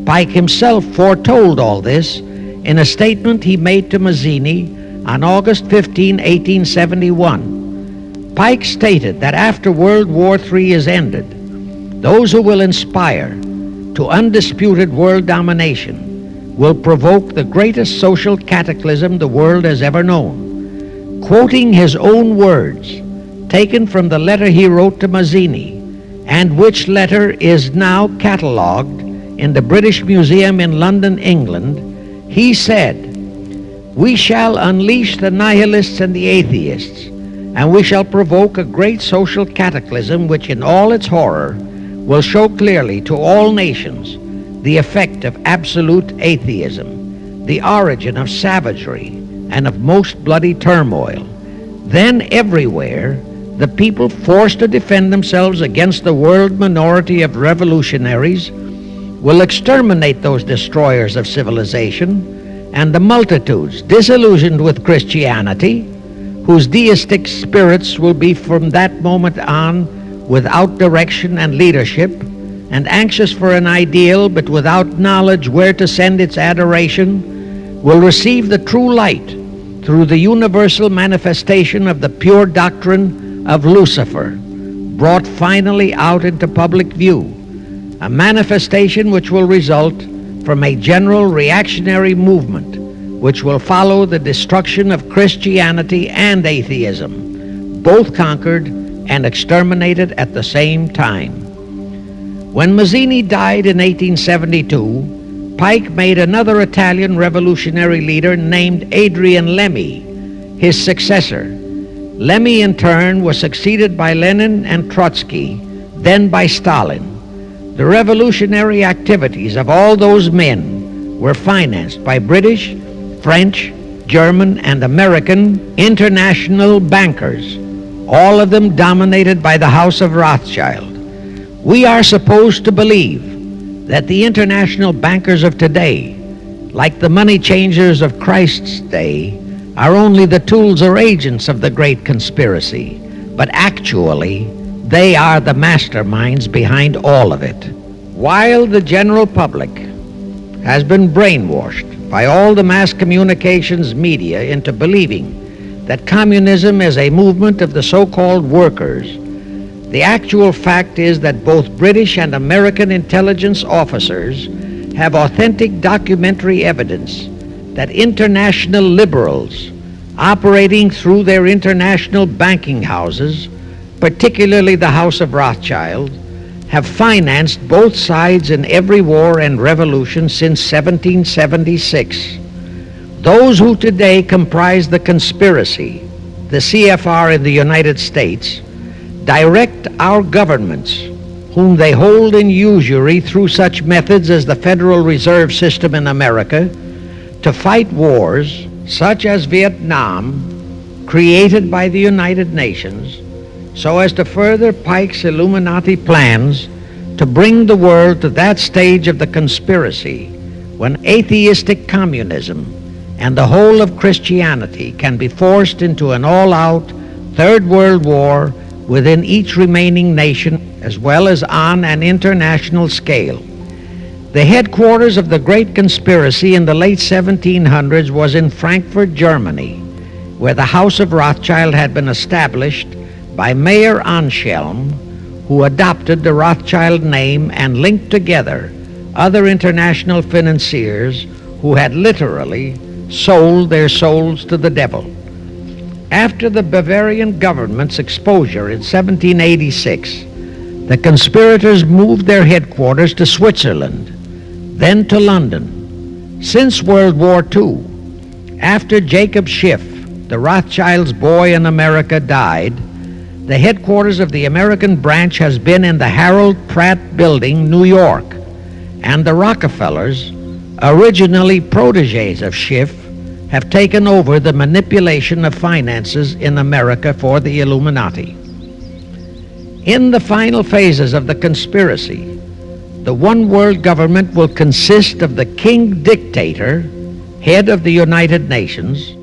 [SPEAKER 2] Pike himself foretold all this in a statement he made to Mazzini on August 15, 1871. Pike stated that after World War III is ended, those who will inspire to undisputed world domination will provoke the greatest social cataclysm the world has ever known. Quoting his own words, taken from the letter he wrote to Mazzini, and which letter is now catalogued in the British Museum in London, England, he said, "We shall unleash the nihilists and the atheists, and we shall provoke a great social cataclysm which in all its horror will show clearly to all nations the effect of absolute atheism, the origin of savagery and of most bloody turmoil. Then everywhere the people forced to defend themselves against the world minority of revolutionaries will exterminate those destroyers of civilization, and the multitudes disillusioned with Christianity, whose deistic spirits will be from that moment on without direction and leadership, and anxious for an ideal but without knowledge where to send its adoration, will receive the true light through the universal manifestation of the pure doctrine of Lucifer, brought finally out into public view, a manifestation which will result from a general reactionary movement which will follow the destruction of Christianity and atheism, both conquered and exterminated at the same time." When Mazzini died in 1872, Pike made another Italian revolutionary leader named Adrian Lemmy his successor. Lemmy, in turn, was succeeded by Lenin and Trotsky, then by Stalin. The revolutionary activities of all those men were financed by British, French, German, and American international bankers, all of them dominated by the House of Rothschild. We are supposed to believe that the international bankers of today, like the money changers of Christ's day, are only the tools or agents of the great conspiracy, but actually they are the masterminds behind all of it. While the general public has been brainwashed by all the mass communications media into believing that communism is a movement of the so-called workers, the actual fact is that both British and American intelligence officers have authentic documentary evidence that international liberals operating through their international banking houses, particularly the House of Rothschild, have financed both sides in every war and revolution since 1776. Those who today comprise the conspiracy, the CFR in the United States, direct our governments, whom they hold in usury through such methods as the Federal Reserve System in America, to fight wars such as Vietnam, created by the United Nations, so as to further Pike's Illuminati plans to bring the world to that stage of the conspiracy when atheistic communism and the whole of Christianity can be forced into an all-out Third World War within each remaining nation, as well as on an international scale. The headquarters of the great conspiracy in the late 1700s was in Frankfurt, Germany, where the House of Rothschild had been established by Mayer Anschelm, who adopted the Rothschild name and linked together other international financiers who had literally sold their souls to the devil. After the Bavarian government's exposure in 1786, the conspirators moved their headquarters to Switzerland, then to London. Since World War II, after Jacob Schiff, the Rothschilds' boy in America, died, the headquarters of the American branch has been in the Harold Pratt Building, New York, and the Rockefellers, originally protégés of Schiff, have taken over the manipulation of finances in America for the Illuminati. In the final phases of the conspiracy, the one world government will consist of the king dictator, head of the United Nations,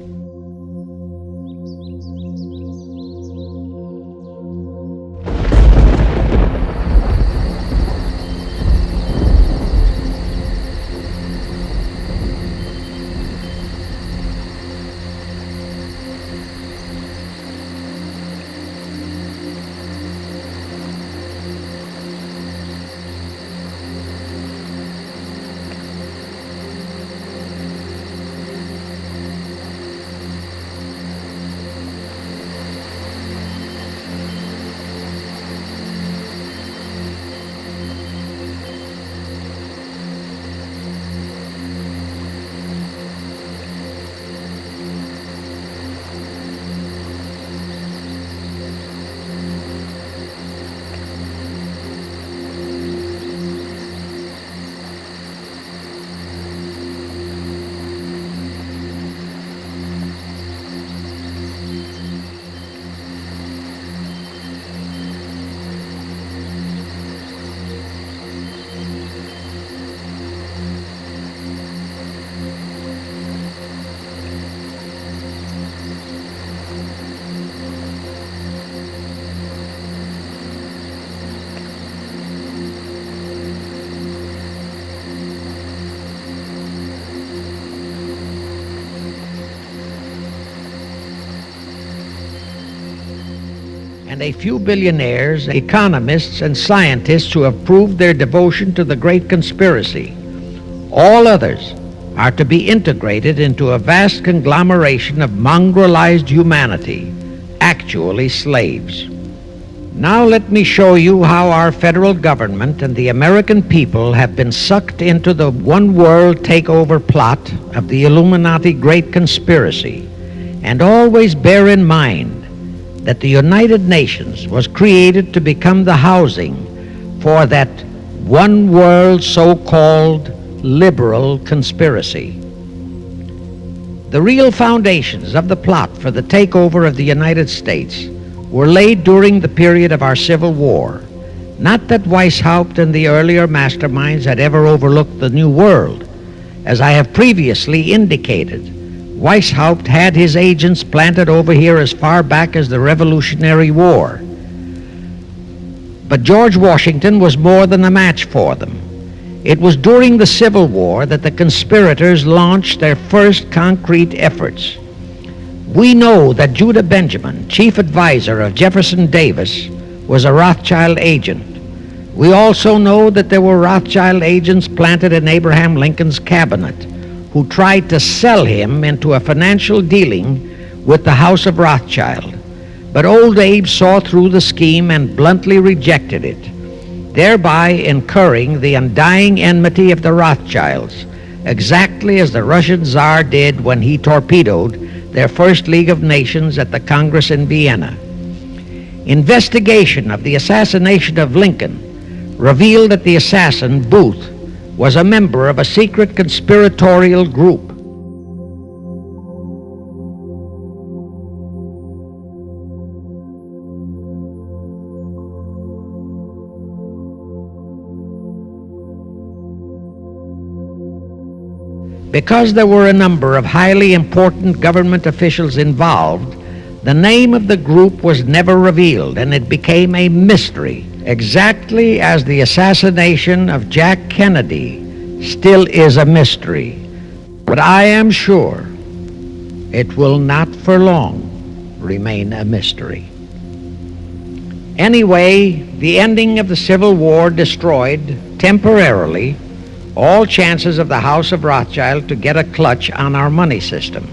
[SPEAKER 2] and a few billionaires, economists, and scientists who have proved their devotion to the great conspiracy. All others are to be integrated into a vast conglomeration of mongrelized humanity, actually slaves. Now let me show you how our federal government and the American people have been sucked into the one world takeover plot of the Illuminati great conspiracy, and always bear in mind that the United Nations was created to become the housing for that one world so-called liberal conspiracy. The real foundations of the plot for the takeover of the United States were laid during the period of our Civil War. Not that Weishaupt and the earlier masterminds had ever overlooked the New World. As I have previously indicated, Weishaupt had his agents planted over here as far back as the Revolutionary War. But George Washington was more than a match for them. It was during the Civil War that the conspirators launched their first concrete efforts. We know that Judah Benjamin, chief advisor of Jefferson Davis, was a Rothschild agent. We also know that there were Rothschild agents planted in Abraham Lincoln's cabinet who tried to sell him into a financial dealing with the House of Rothschild. But old Abe saw through the scheme and bluntly rejected it, thereby incurring the undying enmity of the Rothschilds, exactly as the Russian Tsar did when he torpedoed their first League of Nations at the Congress in Vienna. Investigation of the assassination of Lincoln revealed that the assassin, Booth, was a member of a secret conspiratorial group. Because there were a number of highly important government officials involved, the name of the group was never revealed, and it became a mystery, exactly as the assassination of Jack Kennedy still is a mystery. But I am sure it will not for long remain a mystery. Anyway, the ending of the Civil War destroyed, temporarily, all chances of the House of Rothschild to get a clutch on our money system,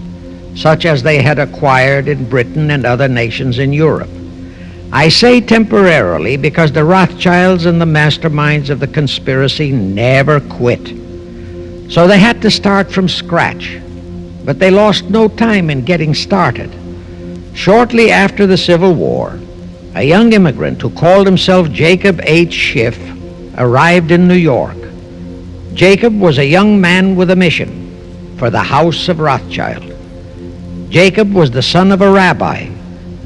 [SPEAKER 2] such as they had acquired in Britain and other nations in Europe. I say temporarily because the Rothschilds and the masterminds of the conspiracy never quit. So they had to start from scratch, but they lost no time in getting started. Shortly after the Civil War, a young immigrant who called himself Jacob H. Schiff arrived in New York. Jacob was a young man with a mission for the House of Rothschild. Jacob was the son of a rabbi,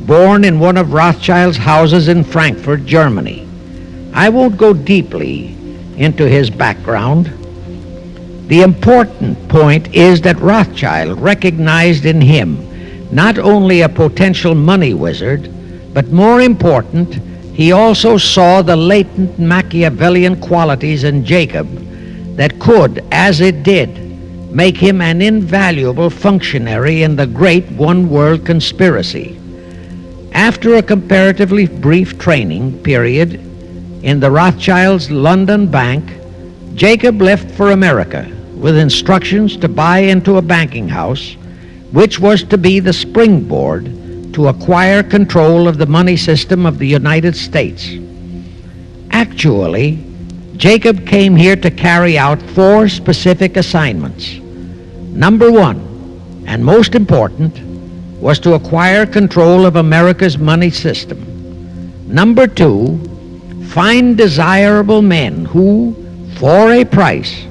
[SPEAKER 2] born in one of Rothschild's houses in Frankfurt, Germany. I won't go deeply into his background. The important point is that Rothschild recognized in him not only a potential money wizard, but more important, he also saw the latent Machiavellian qualities in Jacob that could, as it did, make him an invaluable functionary in the great one-world conspiracy. After a comparatively brief training period in the Rothschilds' London bank, Jacob left for America with instructions to buy into a banking house, which was to be the springboard to acquire control of the money system of the United States. Actually, Jacob came here to carry out 4 specific assignments. Number 1, and most important, was to acquire control of America's money system. Number 2, find desirable men who, for a price,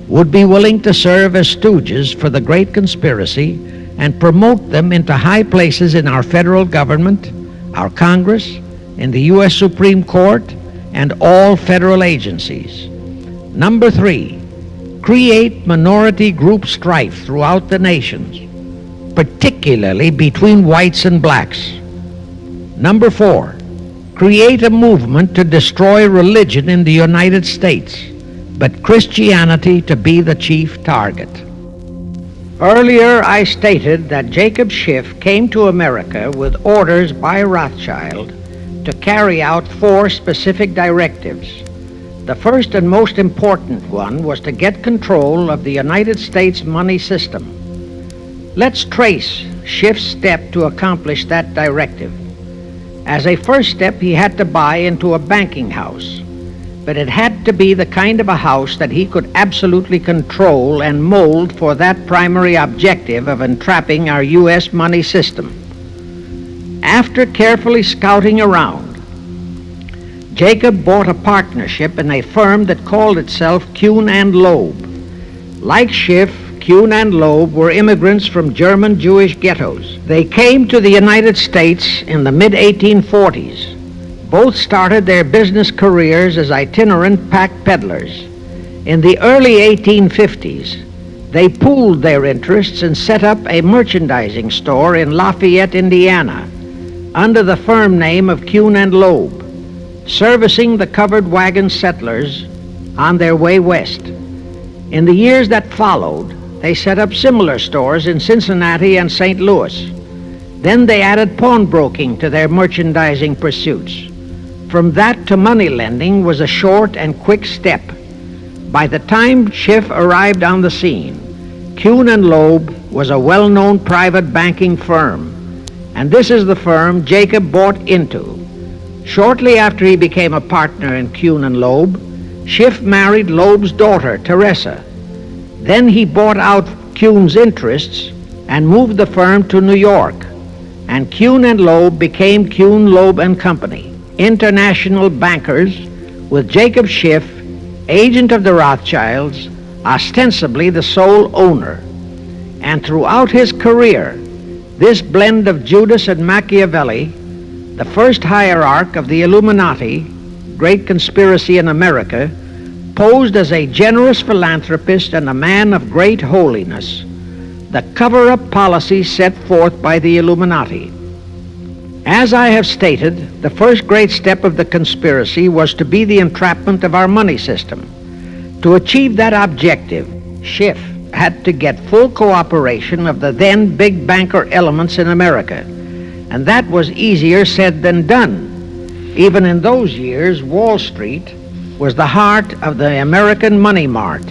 [SPEAKER 2] would be willing to serve as stooges for the great conspiracy and promote them into high places in our federal government, our Congress, in the U.S. Supreme Court, and all federal agencies. Number 3, create minority group strife throughout the nations, particularly between whites and blacks. Number 4, create a movement to destroy religion in the United States, but Christianity to be the chief target. Earlier I stated that Jacob Schiff came to America with orders by Rothschild to carry out 4 specific directives. The first and most important one was to get control of the United States money system. Let's trace Schiff's step to accomplish that directive. As a first step, he had to buy into a banking house, but it had to be the kind of a house that he could absolutely control and mold for that primary objective of entrapping our U.S. money system. After carefully scouting around, Jacob bought a partnership in a firm that called itself Kuhn and Loeb. Like Schiff, Kuhn and Loeb were immigrants from German Jewish ghettos. They came to the United States in the mid-1840s. Both started their business careers as itinerant pack peddlers. In the early 1850s, they pooled their interests and set up a merchandising store in Lafayette, Indiana, under the firm name of Kuhn and Loeb, servicing the covered wagon settlers on their way west. In the years that followed, they set up similar stores in Cincinnati and St. Louis. Then they added pawnbroking to their merchandising pursuits. From that to money lending was a short and quick step. By the time Schiff arrived on the scene, Kuhn and Loeb was a well-known private banking firm, and this is the firm Jacob bought into. Shortly after he became a partner in Kuhn and Loeb, Schiff married Loeb's daughter, Teresa. Then he bought out Kuhn's interests and moved the firm to New York, and Kuhn and Loeb became Kuhn, Loeb and Company, international bankers, with Jacob Schiff, agent of the Rothschilds, ostensibly the sole owner. And throughout his career, this blend of Judas and Machiavelli, the first hierarch of the Illuminati, great conspiracy in America, posed as a generous philanthropist and a man of great holiness, the cover-up policy set forth by the Illuminati. As I have stated, the first great step of the conspiracy was to be the entrapment of our money system. To achieve that objective, Schiff had to get full cooperation of the then big banker elements in America, and that was easier said than done. Even in those years, Wall Street was the heart of the American money mart,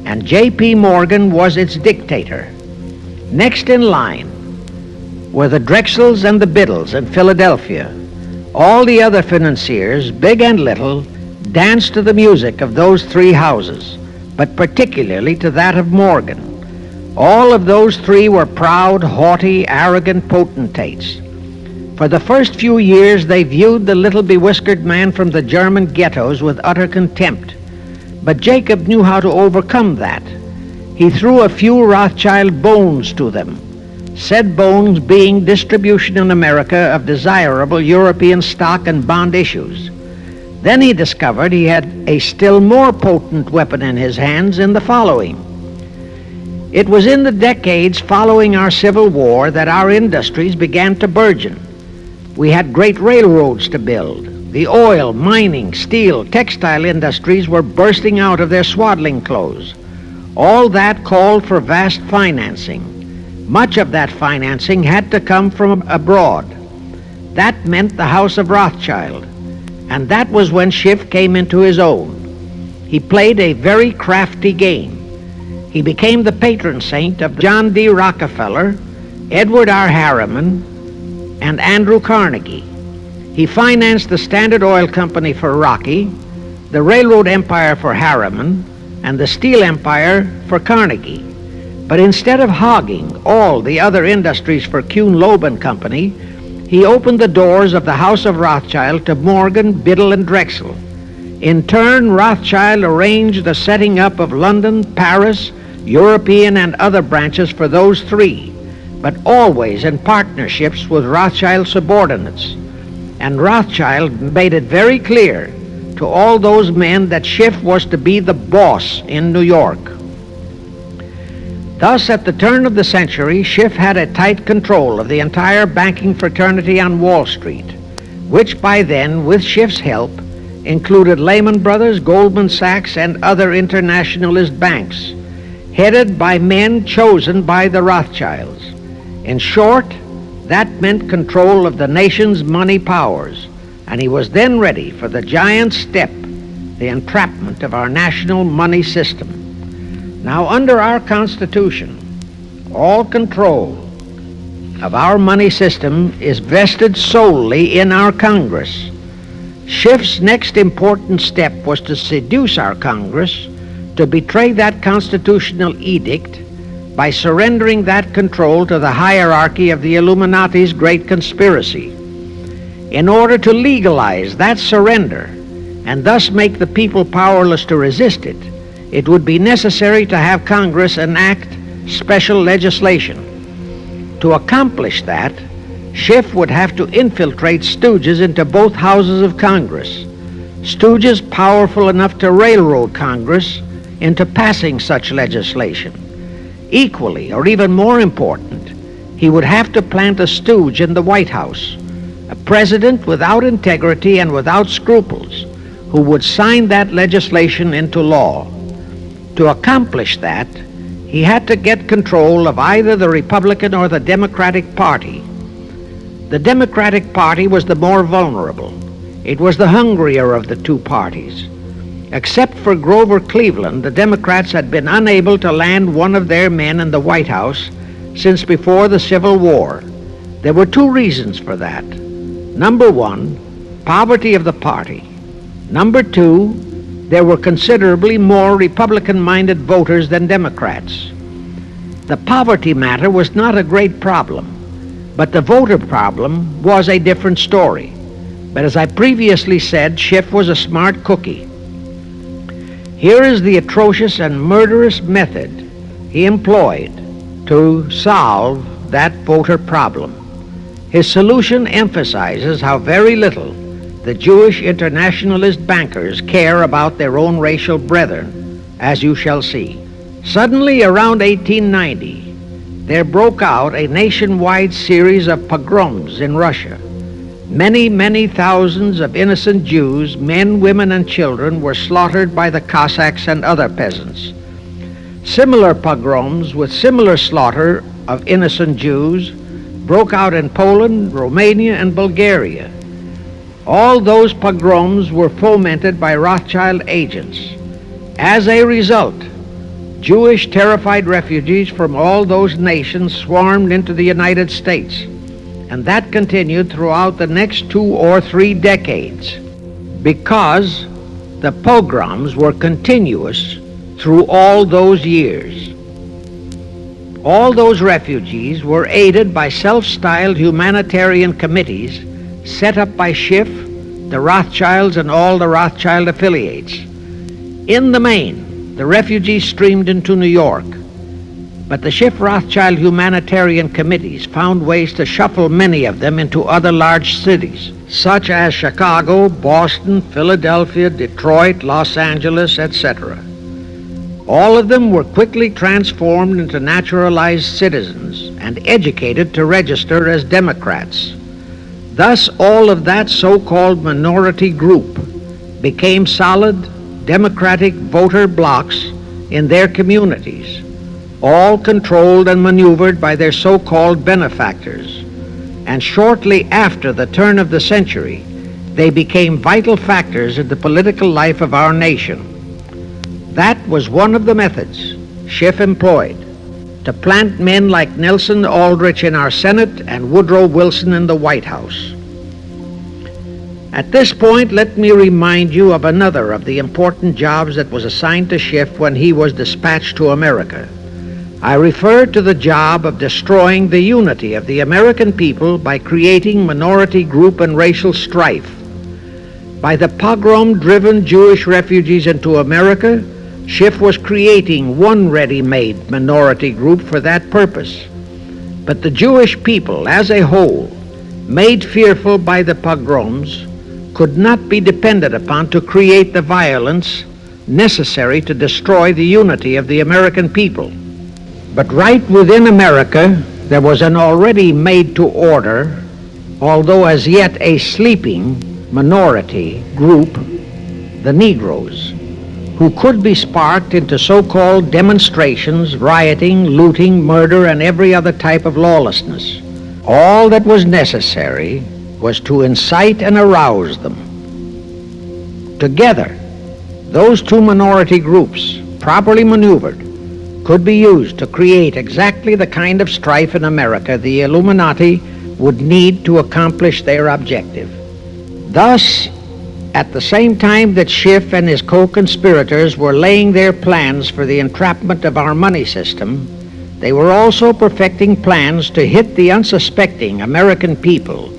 [SPEAKER 2] and J.P. Morgan was its dictator. Next in line were the Drexels and the Biddles in Philadelphia. All the other financiers, big and little, danced to the music of those three houses, but particularly to that of Morgan. All of those three were proud, haughty, arrogant potentates. For the first few years they viewed the little bewhiskered man from the German ghettos with utter contempt. But Jacob knew how to overcome that. He threw a few Rothschild bones to them, said bones being distribution in America of desirable European stock and bond issues. Then he discovered he had a still more potent weapon in his hands in the following. It was in the decades following our Civil War that our industries began to burgeon. We had great railroads to build. The oil, mining, steel, textile industries were bursting out of their swaddling clothes. All that called for vast financing. Much of that financing had to come from abroad. That meant the House of Rothschild, and that was when Schiff came into his own. He played a very crafty game. He became the patron saint of John D. Rockefeller, Edward R. Harriman, and Andrew Carnegie. He financed the Standard Oil Company for Rocky, the railroad empire for Harriman, and the steel empire for Carnegie. But instead of hogging all the other industries for Kuhn, Loeb and Company, he opened the doors of the House of Rothschild to Morgan, Biddle, and Drexel. In turn, Rothschild arranged the setting up of London, Paris, European, and other branches for those three, but always in partnerships with Rothschild subordinates. And Rothschild made it very clear to all those men that Schiff was to be the boss in New York. Thus, at the turn of the century, Schiff had a tight control of the entire banking fraternity on Wall Street, which by then, with Schiff's help, included Lehman Brothers, Goldman Sachs, and other internationalist banks, headed by men chosen by the Rothschilds. In short, that meant control of the nation's money powers, and he was then ready for the giant step, the entrapment of our national money system. Now, under our Constitution, all control of our money system is vested solely in our Congress. Schiff's next important step was to seduce our Congress to betray that constitutional edict by surrendering that control to the hierarchy of the Illuminati's great conspiracy. In order to legalize that surrender and thus make the people powerless to resist it, it would be necessary to have Congress enact special legislation. To accomplish that, Schiff would have to infiltrate stooges into both houses of Congress, stooges powerful enough to railroad Congress into passing such legislation. Equally, or even more important, he would have to plant a stooge in the White House, a president without integrity and without scruples, who would sign that legislation into law. To accomplish that, he had to get control of either the Republican or the Democratic Party. The Democratic Party was the more vulnerable. It was the hungrier of the two parties. Except for Grover Cleveland, the Democrats had been unable to land one of their men in the White House since before the Civil War. There were two reasons for that. Number one, poverty of the party. Number two, there were considerably more Republican-minded voters than Democrats. The poverty matter was not a great problem, but the voter problem was a different story. But as I previously said, Schiff was a smart cookie. Here is the atrocious and murderous method he employed to solve that voter problem. His solution emphasizes how very little the Jewish internationalist bankers care about their own racial brethren, as you shall see. Suddenly, around 1890, there broke out a nationwide series of pogroms in Russia. Many, many thousands of innocent Jews, men, women, and children, were slaughtered by the Cossacks and other peasants. Similar pogroms with similar slaughter of innocent Jews broke out in Poland, Romania, and Bulgaria. All those pogroms were fomented by Rothschild agents. As a result, Jewish terrified refugees from all those nations swarmed into the United States, and that continued throughout the next 2 or 3 decades because the pogroms were continuous through all those years. All those refugees were aided by self-styled humanitarian committees set up by Schiff, the Rothschilds, and all the Rothschild affiliates. In the main, the refugees streamed into New York, but the Schiff-Rothschild humanitarian committees found ways to shuffle many of them into other large cities, such as Chicago, Boston, Philadelphia, Detroit, Los Angeles, etc. All of them were quickly transformed into naturalized citizens and educated to register as Democrats. Thus, all of that so-called minority group became solid Democratic voter blocs in their communities, all controlled and maneuvered by their so-called benefactors. And shortly after the turn of the century, they became vital factors in the political life of our nation. That was one of the methods Schiff employed to plant men like Nelson Aldrich in our Senate and Woodrow Wilson in the White House. At this point, let me remind you of another of the important jobs that was assigned to Schiff when he was dispatched to America. I refer to the job of destroying the unity of the American people by creating minority group and racial strife. By the pogrom-driven Jewish refugees into America, Schiff was creating one ready-made minority group for that purpose. But the Jewish people as a whole, made fearful by the pogroms, could not be depended upon to create the violence necessary to destroy the unity of the American people. But right within America, there was an already made-to-order, although as yet a sleeping minority group, the Negroes, who could be sparked into so-called demonstrations, rioting, looting, murder, and every other type of lawlessness. All that was necessary was to incite and arouse them. Together, those two minority groups, properly maneuvered, could be used to create exactly the kind of strife in America the Illuminati would need to accomplish their objective. Thus, at the same time that Schiff and his co-conspirators were laying their plans for the entrapment of our money system, they were also perfecting plans to hit the unsuspecting American people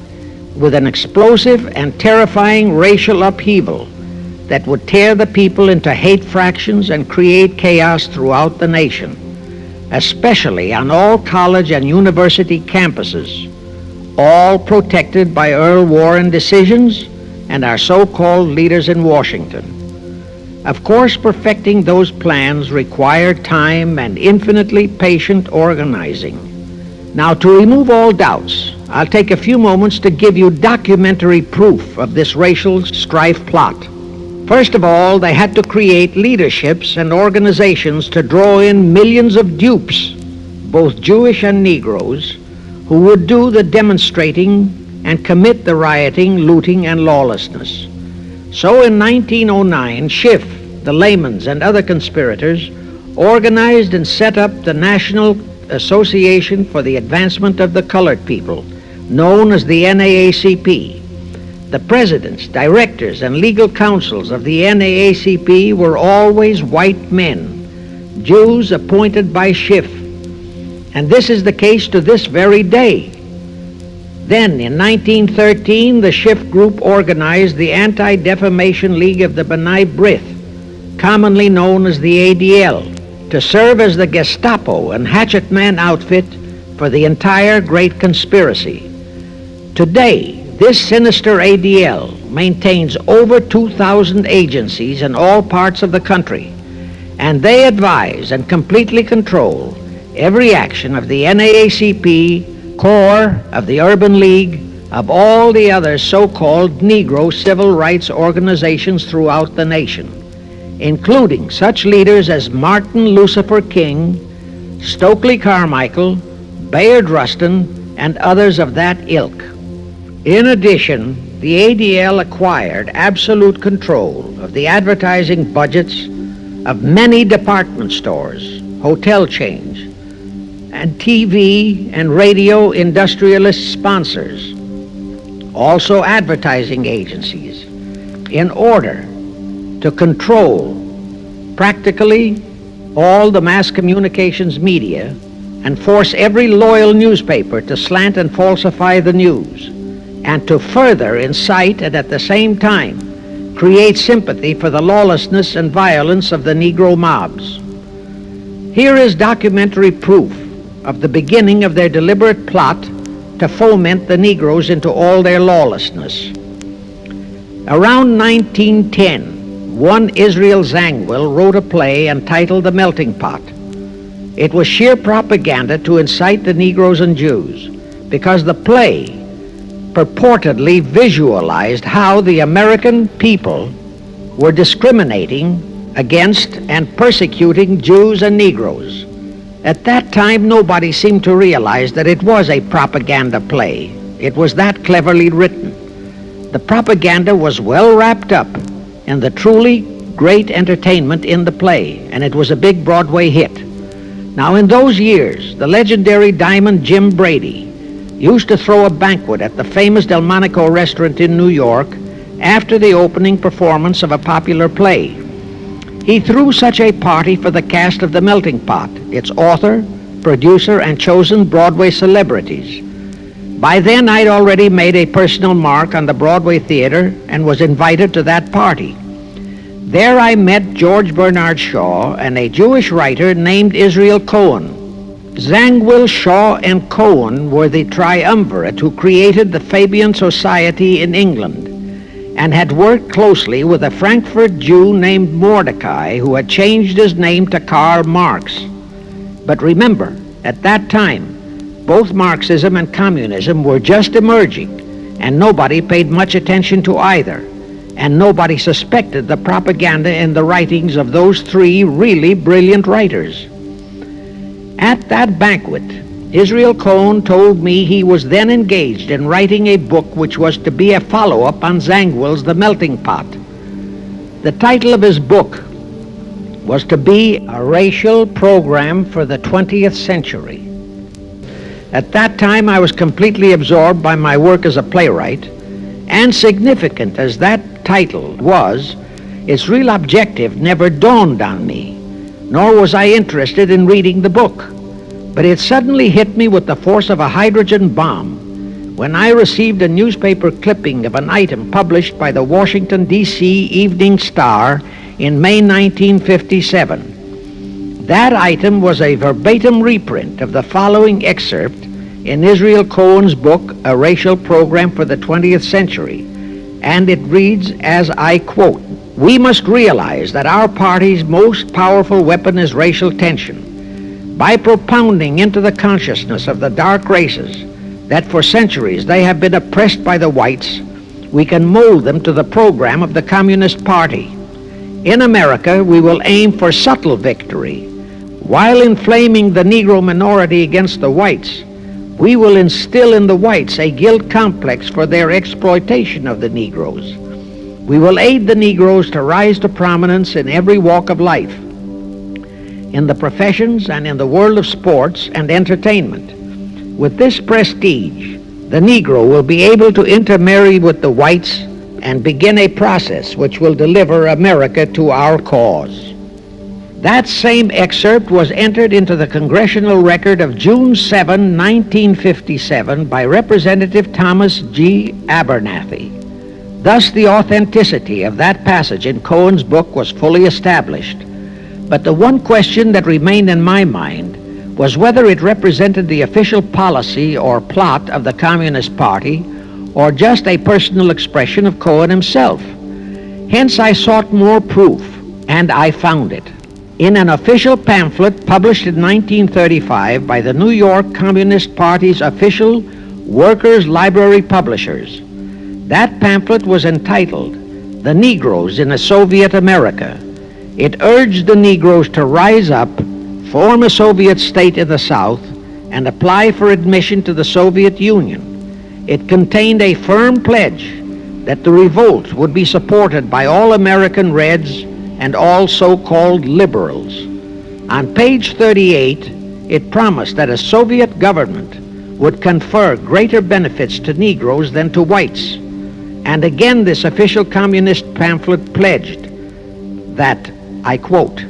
[SPEAKER 2] with an explosive and terrifying racial upheaval that would tear the people into hate fractions and create chaos throughout the nation, especially on all college and university campuses, all protected by Earl Warren decisions and our so-called leaders in Washington. Of course, perfecting those plans required time and infinitely patient organizing. Now, to remove all doubts, I'll take a few moments to give you documentary proof of this racial strife plot. First of all, they had to create leaderships and organizations to draw in millions of dupes, both Jewish and Negroes, who would do the demonstrating and commit the rioting, looting, and lawlessness. So in 1909, Schiff, the Laymans, and other conspirators organized and set up the National Association for the Advancement of the Colored People, known as the NAACP. The presidents, directors, and legal counsels of the NAACP were always white men, Jews appointed by Schiff. And this is the case to this very day. Then, in 1913, the Schiff Group organized the Anti-Defamation League of the B'nai B'rith, commonly known as the ADL, to serve as the Gestapo and hatchet man outfit for the entire Great Conspiracy. Today, this sinister ADL maintains over 2,000 agencies in all parts of the country, and they advise and completely control every action of the NAACP, CORE, of the Urban League, of all the other so-called Negro civil rights organizations throughout the nation, including such leaders as Martin Lucifer King, Stokely Carmichael, Bayard Rustin, and others of that ilk. In addition, the ADL acquired absolute control of the advertising budgets of many department stores, hotel chains, and TV and radio industrialist sponsors, also advertising agencies, in order to control practically all the mass communications media and force every loyal newspaper to slant and falsify the news, and to further incite and at the same time create sympathy for the lawlessness and violence of the Negro mobs. Here is documentary proof of the beginning of their deliberate plot to foment the Negroes into all their lawlessness. Around 1910, one Israel Zangwill wrote a play entitled The Melting Pot. It was sheer propaganda to incite the Negroes and Jews, because the play purportedly visualized how the American people were discriminating against and persecuting Jews and Negroes. At that time, nobody seemed to realize that it was a propaganda play. It was that cleverly written. The propaganda was well wrapped up in the truly great entertainment in the play, and it was a big Broadway hit. Now, in those years, the legendary Diamond Jim Brady used to throw a banquet at the famous Delmonico restaurant in New York after the opening performance of a popular play. He threw such a party for the cast of The Melting Pot, its author, producer, and chosen Broadway celebrities. By then, I'd already made a personal mark on the Broadway theater and was invited to that party. There I met George Bernard Shaw and a Jewish writer named Israel Cohen. Zangwill, Shaw, and Cohen were the triumvirate who created the Fabian Society in England and had worked closely with a Frankfurt Jew named Mordecai, who had changed his name to Karl Marx. But remember, at that time, both Marxism and communism were just emerging, and nobody paid much attention to either, and nobody suspected the propaganda in the writings of those three really brilliant writers. At that banquet, Israel Cohen told me he was then engaged in writing a book which was to be a follow-up on Zangwill's The Melting Pot. The title of his book was to be A Racial Program for the 20th Century. At that time, I was completely absorbed by my work as a playwright, and significant as that title was, its real objective never dawned on me, nor was I interested in reading the book. But it suddenly hit me with the force of a hydrogen bomb when I received a newspaper clipping of an item published by the Washington, D.C. Evening Star in May 1957. That item was a verbatim reprint of the following excerpt in Israel Cohen's book, A Racial Program for the 20th Century, and it reads as I quote, "We must realize that our party's most powerful weapon is racial tension. By propounding into the consciousness of the dark races that for centuries they have been oppressed by the whites, we can mold them to the program of the Communist Party. In America, we will aim for subtle victory. While inflaming the Negro minority against the whites, we will instill in the whites a guilt complex for their exploitation of the Negroes. We will aid the Negroes to rise to prominence in every walk of life, in the professions and in the world of sports and entertainment. With this prestige, the Negro will be able to intermarry with the whites and begin a process which will deliver America to our cause. That same excerpt was entered into the Congressional Record of June 7, 1957 by Representative Thomas G. Abernathy. Thus the authenticity of that passage in Cohen's book was fully established. But the one question that remained in my mind was whether it represented the official policy or plot of the Communist Party or just a personal expression of Cohen himself. Hence I sought more proof, and I found it. In an official pamphlet published in 1935 by the New York Communist Party's official Workers' Library Publishers. That pamphlet was entitled "The Negroes in a Soviet America." It urged the Negroes to rise up, form a Soviet state in the South, and apply for admission to the Soviet Union. It contained a firm pledge that the revolt would be supported by all American Reds and all so-called liberals. On page 38, it promised that a Soviet government would confer greater benefits to Negroes than to whites. And again, this official communist pamphlet pledged that, I quote,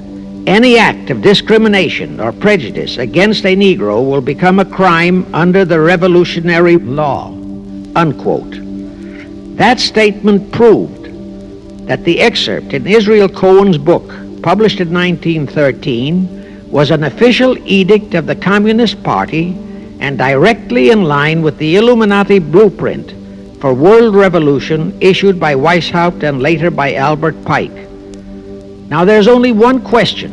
[SPEAKER 2] "Any act of discrimination or prejudice against a Negro will become a crime under the revolutionary law," unquote. That statement proved that the excerpt in Israel Cohen's book, published in 1913, was an official edict of the Communist Party and directly in line with the Illuminati blueprint for world revolution issued by Weishaupt and later by Albert Pike. Now there's only one question,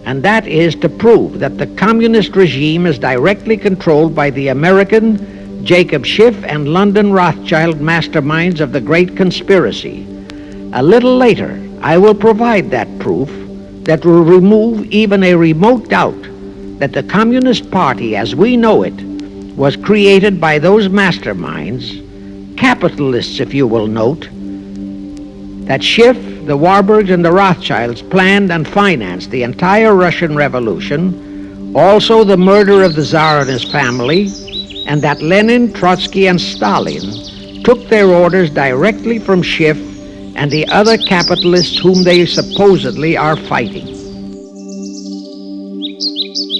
[SPEAKER 2] and that is to prove that the communist regime is directly controlled by the American Jacob Schiff and London Rothschild masterminds of the Great Conspiracy. A little later, I will provide that proof that will remove even a remote doubt that the Communist Party as we know it was created by those masterminds, capitalists if you will note, that Schiff, the Warburgs, and the Rothschilds planned and financed the entire Russian Revolution, also the murder of the Tsar and his family, and that Lenin, Trotsky, and Stalin took their orders directly from Schiff and the other capitalists whom they supposedly are fighting.